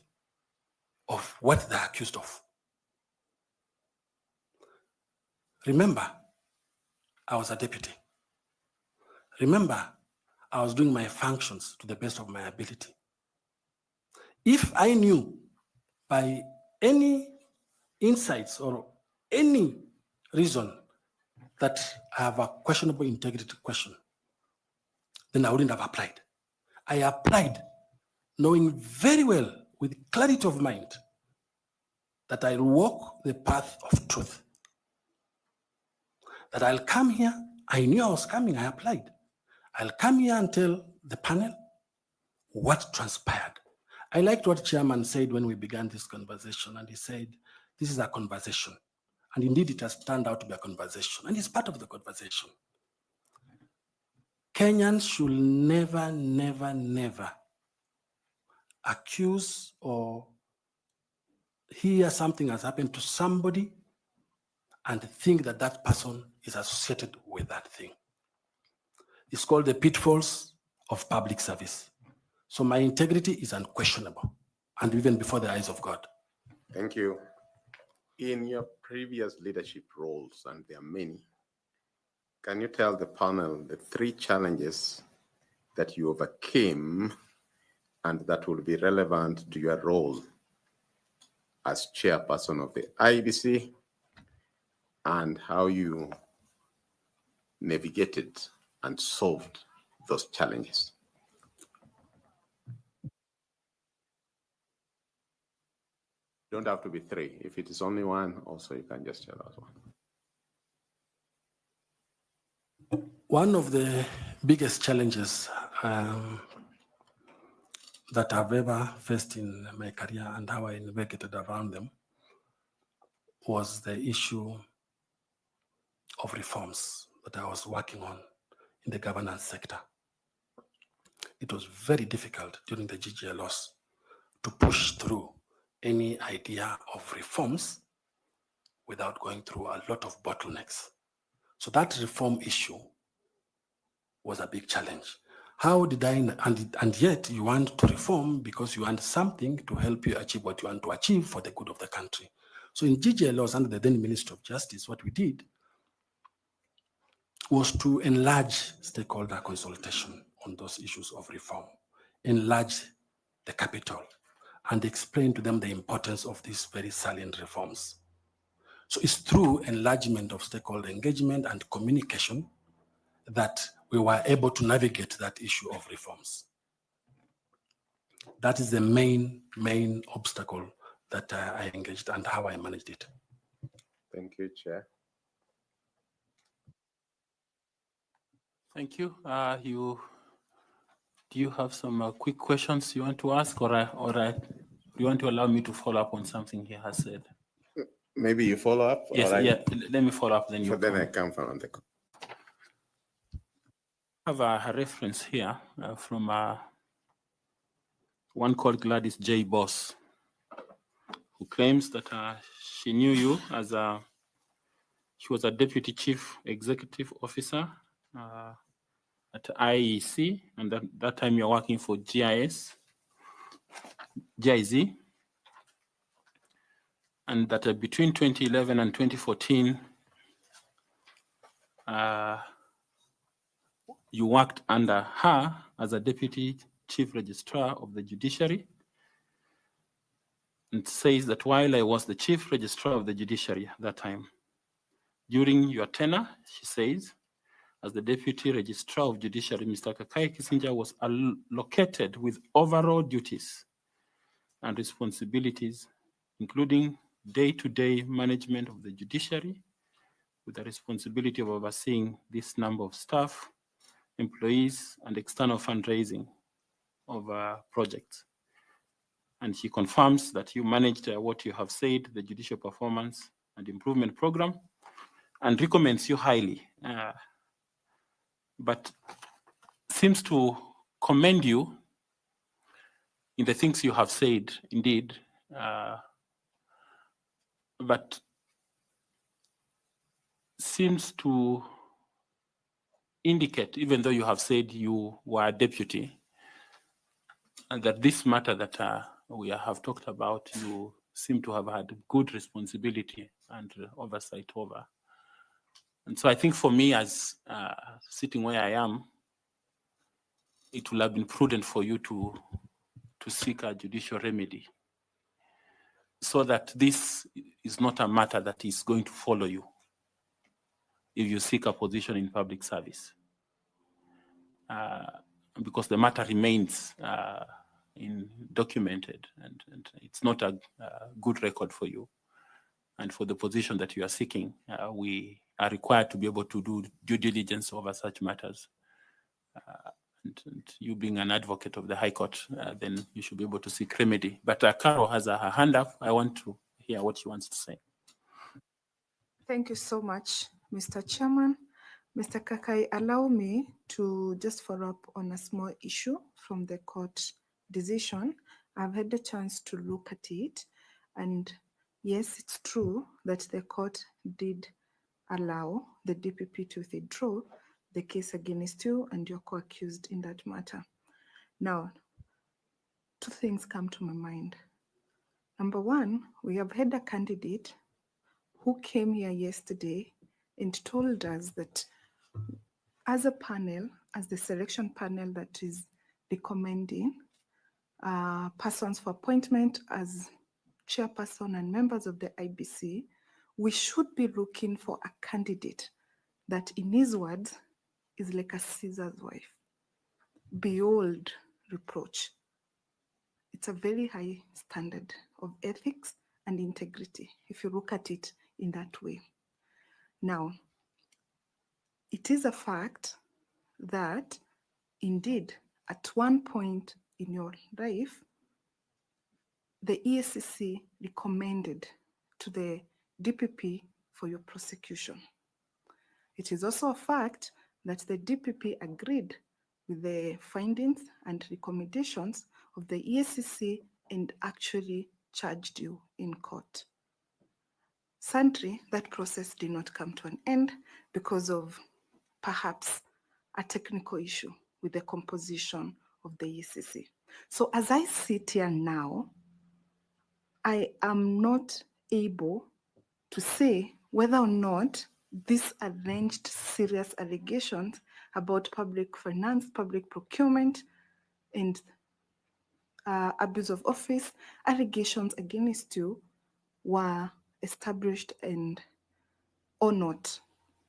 of what they're accused of. Remember, I was a deputy. Remember, I was doing my functions to the best of my ability. If I knew by any insights or any reason that I have a questionable integrity question, then I wouldn't have applied. I applied knowing very well, with clarity of mind, that I'll walk the path of truth. That I'll come here, I knew I was coming, I applied. I'll come here and tell the panel what transpired. I liked what Chairman said when we began this conversation, and he said, this is a conversation. And indeed, it has turned out to be a conversation, and it's part of the conversation. Kenyans should never, never, never accuse or hear something has happened to somebody and think that that person is associated with that thing. It's called the pitfalls of public service. So my integrity is unquestionable, and even before the eyes of God. Thank you. In your previous leadership roles, and there are many, can you tell the panel the 3 challenges that you overcame and that will be relevant to your role as chairperson of the IEBC, and how you navigated and solved those challenges? Don't have to be 3. If it is only 1, also you can just tell us 1. One of the biggest challenges that I've ever faced in my career and how I navigated around them was the issue of reforms that I was working on in the governance sector. It was very difficult during the GGL loss to push through any idea of reforms without going through a lot of bottlenecks. So that reform issue was a big challenge. How did I, and yet you want to reform because you want something to help you achieve what you want to achieve for the good of the country. So in GGL laws under the then Ministry of Justice, what we did was to enlarge stakeholder consultation on those issues of reform, enlarge the capital, and explain to them the importance of these very salient reforms. So it's through enlargement of stakeholder engagement and communication that we were able to navigate that issue of reforms. That is the main obstacle that I engaged and how I managed it. Thank you, Chair. Thank you. Do you have some quick questions you want to ask, or you want to allow me to follow up on something he has said? Maybe you follow up? Yes, let me follow up, then you Then I come from the. I have a reference here from one called Gladys J. Boss, who claims that she knew you as she was a deputy chief executive officer at IEC, and that time you're working for GIZ, and that between 2011 and 2014, you worked under her as a deputy chief registrar of the judiciary. And says that while I was the chief registrar of the judiciary at that time, during your tenure, she says, as the deputy registrar of judiciary, Mr. Kakai Kissinger was allocated with overall duties and responsibilities, including day-to-day management of the judiciary, with the responsibility of overseeing this number of staff, employees, and external fundraising of projects. And she confirms that you managed what you have said, the Judicial Performance and Improvement Program, and recommends you highly, but seems to commend you in the things you have said, indeed, but seems to indicate, even though you have said you were a deputy, and that this matter that we have talked about, you seem to have had good responsibility and oversight over. And so I think for me, as sitting where I am, it will have been prudent for you to seek a judicial remedy, so that this is not a matter that is going to follow you if you seek a position in public service, because the matter remains documented, and it's not a good record for you. And for the position that you are seeking, we are required to be able to do due diligence over such matters. And you being an advocate of the High Court, then you should be able to seek remedy. But Carol has her hand up. I want to hear what she wants to say. Thank you so much, Mr. Chairman. Mr. Kakai, allow me to just follow up on a small issue from the court decision. I've had the chance to look at it, and yes, it's true that the court did allow the DPP to withdraw the case against you and your co-accused in that matter. Now, two things come to my mind. Number one, we have had a candidate who came here yesterday and told us that as a panel, as the selection panel that is recommending persons for appointment as chairperson and members of the Iebc, we should be looking for a candidate that, in his words, is like a Caesar's wife, beyond reproach. It's a very high standard of ethics and integrity, if you look at it in that way. Now, it is a fact that indeed, at one point in your life, the EACC recommended to the DPP for your prosecution. It is also a fact that the DPP agreed with the findings and recommendations of the EACC and actually charged you in court. Sadly, that process did not come to an end because of perhaps a technical issue with the composition of the EACC. So as I sit here now, I am not able to say whether or not these alleged serious allegations about public finance, public procurement, and abuse of office allegations against you were established and or not.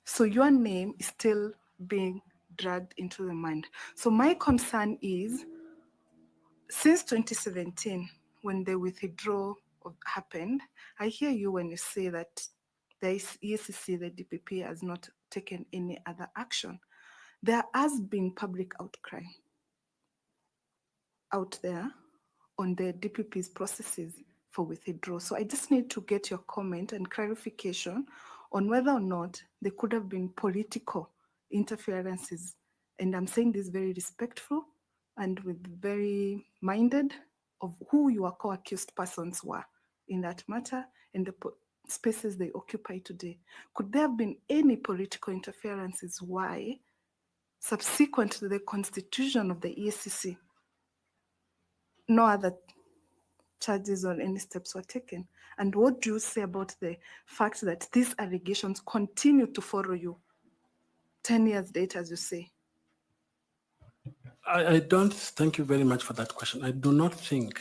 So your name is still being dragged into the mind. So my concern is, since 2017, when the withdrawal happened, I hear you when you say that the EACC, the DPP, has not taken any other action. There has been public outcry out there on the DPP's processes for withdrawal. So I just need to get your comment and clarification on whether or not there could have been political interferences. And I'm saying this very respectful and with very minded of who your co-accused persons were in that matter and the spaces they occupy today. Could there have been any political interferences why, subsequent to the constitution of the EACC, no other charges or any steps were taken? And what do you say about the fact that these allegations continue to follow you 10 years later, as you say? I don't, thank you very much for that question. I do not think,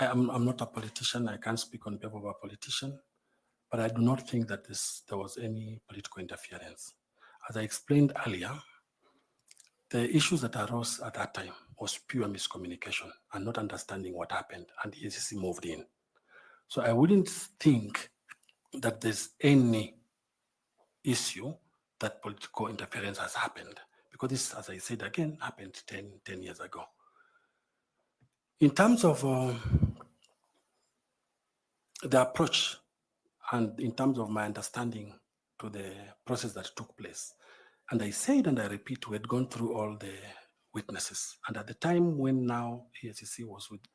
I'm not a politician, I can't speak on behalf of a politician, but I do not think that there was any political interference. As I explained earlier, the issues that arose at that time was pure miscommunication and not understanding what happened, and the EACC moved in. So I wouldn't think that there's any issue that political interference has happened, because this, as I said again, happened 10 years ago. In terms of the approach and in terms of my understanding to the process that took place, and I said and I repeat, we had gone through all the witnesses. And at the time when now EACC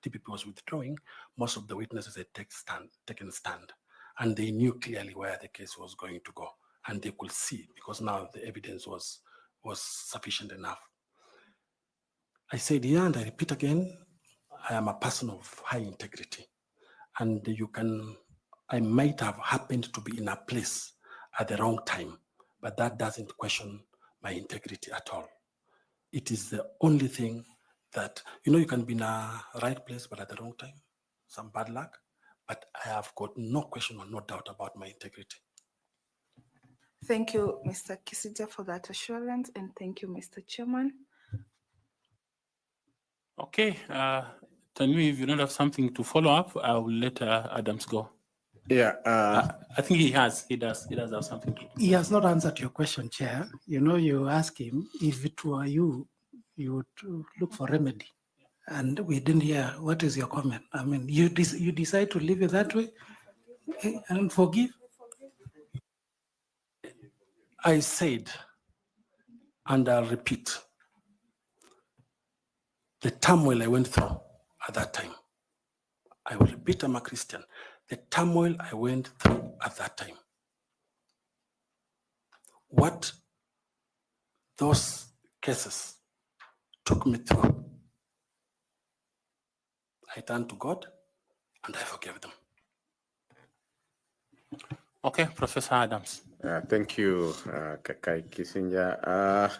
DPP was withdrawing, most of the witnesses had taken stand. And they knew clearly where the case was going to go. And they could see, because now the evidence was sufficient enough. I said, yeah, and I repeat again, I am a person of high integrity. And I might have happened to be in a place at the wrong time, but that doesn't question my integrity at all. It is the only thing that, you can be in a right place, but at the wrong time, some bad luck, but I have got no question or no doubt about my integrity. Thank you, Mr. Kisija, for that assurance, and thank you, Mr. Chairman. Okay, Tanwi, if you don't have something to follow up, I will let Adams go. Yeah. I think he does have something to. He has not answered your question, Chair. You ask him, if it were you, you would look for remedy. And we didn't hear, what is your comment? I mean, you decide to leave it that way and forgive? I said, and I'll repeat, the turmoil I went through at that time, I will repeat, I'm a Christian, the turmoil I went through at that time, what those cases took me through, I turned to God and I forgave them. Okay, Professor Adams. Thank you, Kakai Kissinger.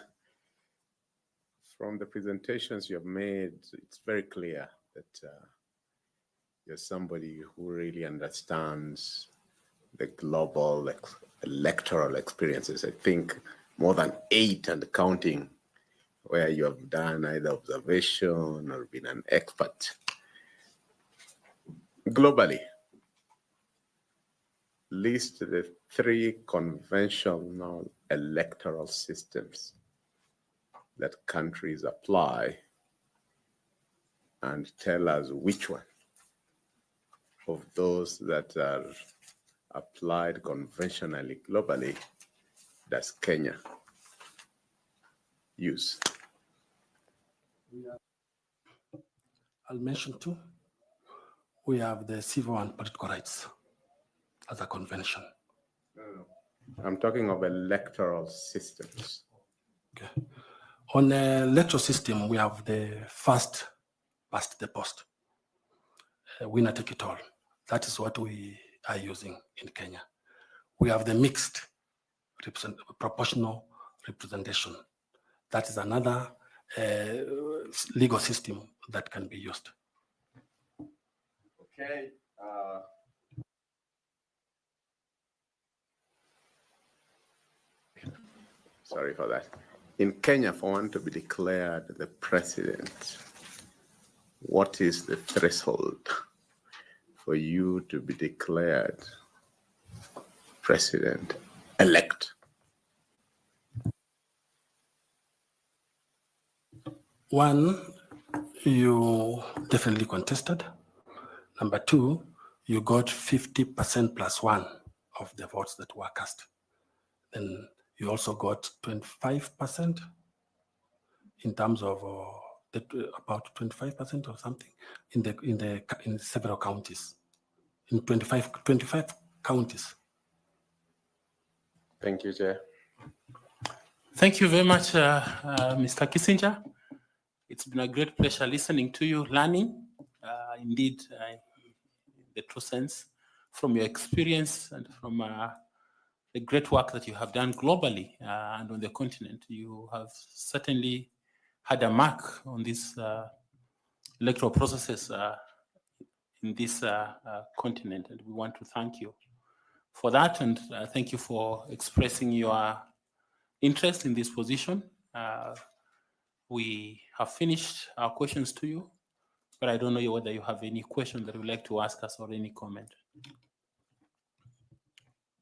From the presentations you have made, it's very clear that you're somebody who really understands the global electoral experiences. I think more than 8 and counting, where you have done either observation or been an expert. Globally, list the 3 conventional electoral systems that countries apply and tell us which one of those that are applied conventionally globally does Kenya use? I'll mention 2. We have the civil and political rights as a convention. No. I'm talking of electoral systems. Okay. On the electoral system, we have the first past the post, winner take it all. That is what we are using in Kenya. We have the mixed proportional representation. That is another legal system that can be used. Okay. Sorry for that. In Kenya, for one to be declared the president, what is the threshold for you to be declared president-elect? One, you definitely contested. Number two, you got 50% plus one of the votes that were cast. Then you also got 25% in terms of about 25% or something in several counties, in 25 counties. Thank you, Chair. Thank you very much, Mr. Kissinger. It's been a great pleasure listening to you, learning, indeed, in the true sense, from your experience and from the great work that you have done globally and on the continent. You have certainly had a mark on these electoral processes in this continent, and we want to thank you for that, and thank you for expressing your interest in this position. We have finished our questions to you, but I don't know whether you have any question that you would like to ask us or any comment.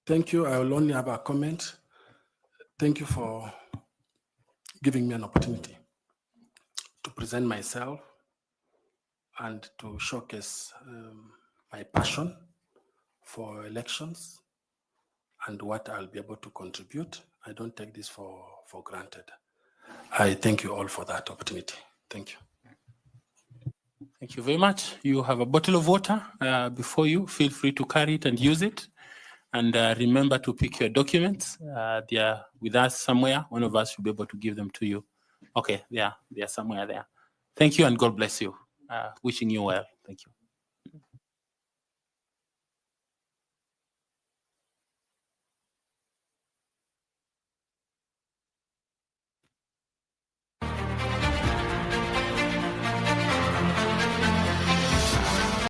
Thank you. I will only have a comment. Thank you for giving me an opportunity to present myself and to showcase my passion for elections and what I'll be able to contribute. I don't take this for granted. I thank you all for that opportunity. Thank you. Thank you very much. You have a bottle of water before you. Feel free to carry it and use it. And remember to pick your documents. They are with us somewhere. One of us should be able to give them to you. Okay, they are somewhere there. Thank you and God bless you. Wishing you well. Thank you.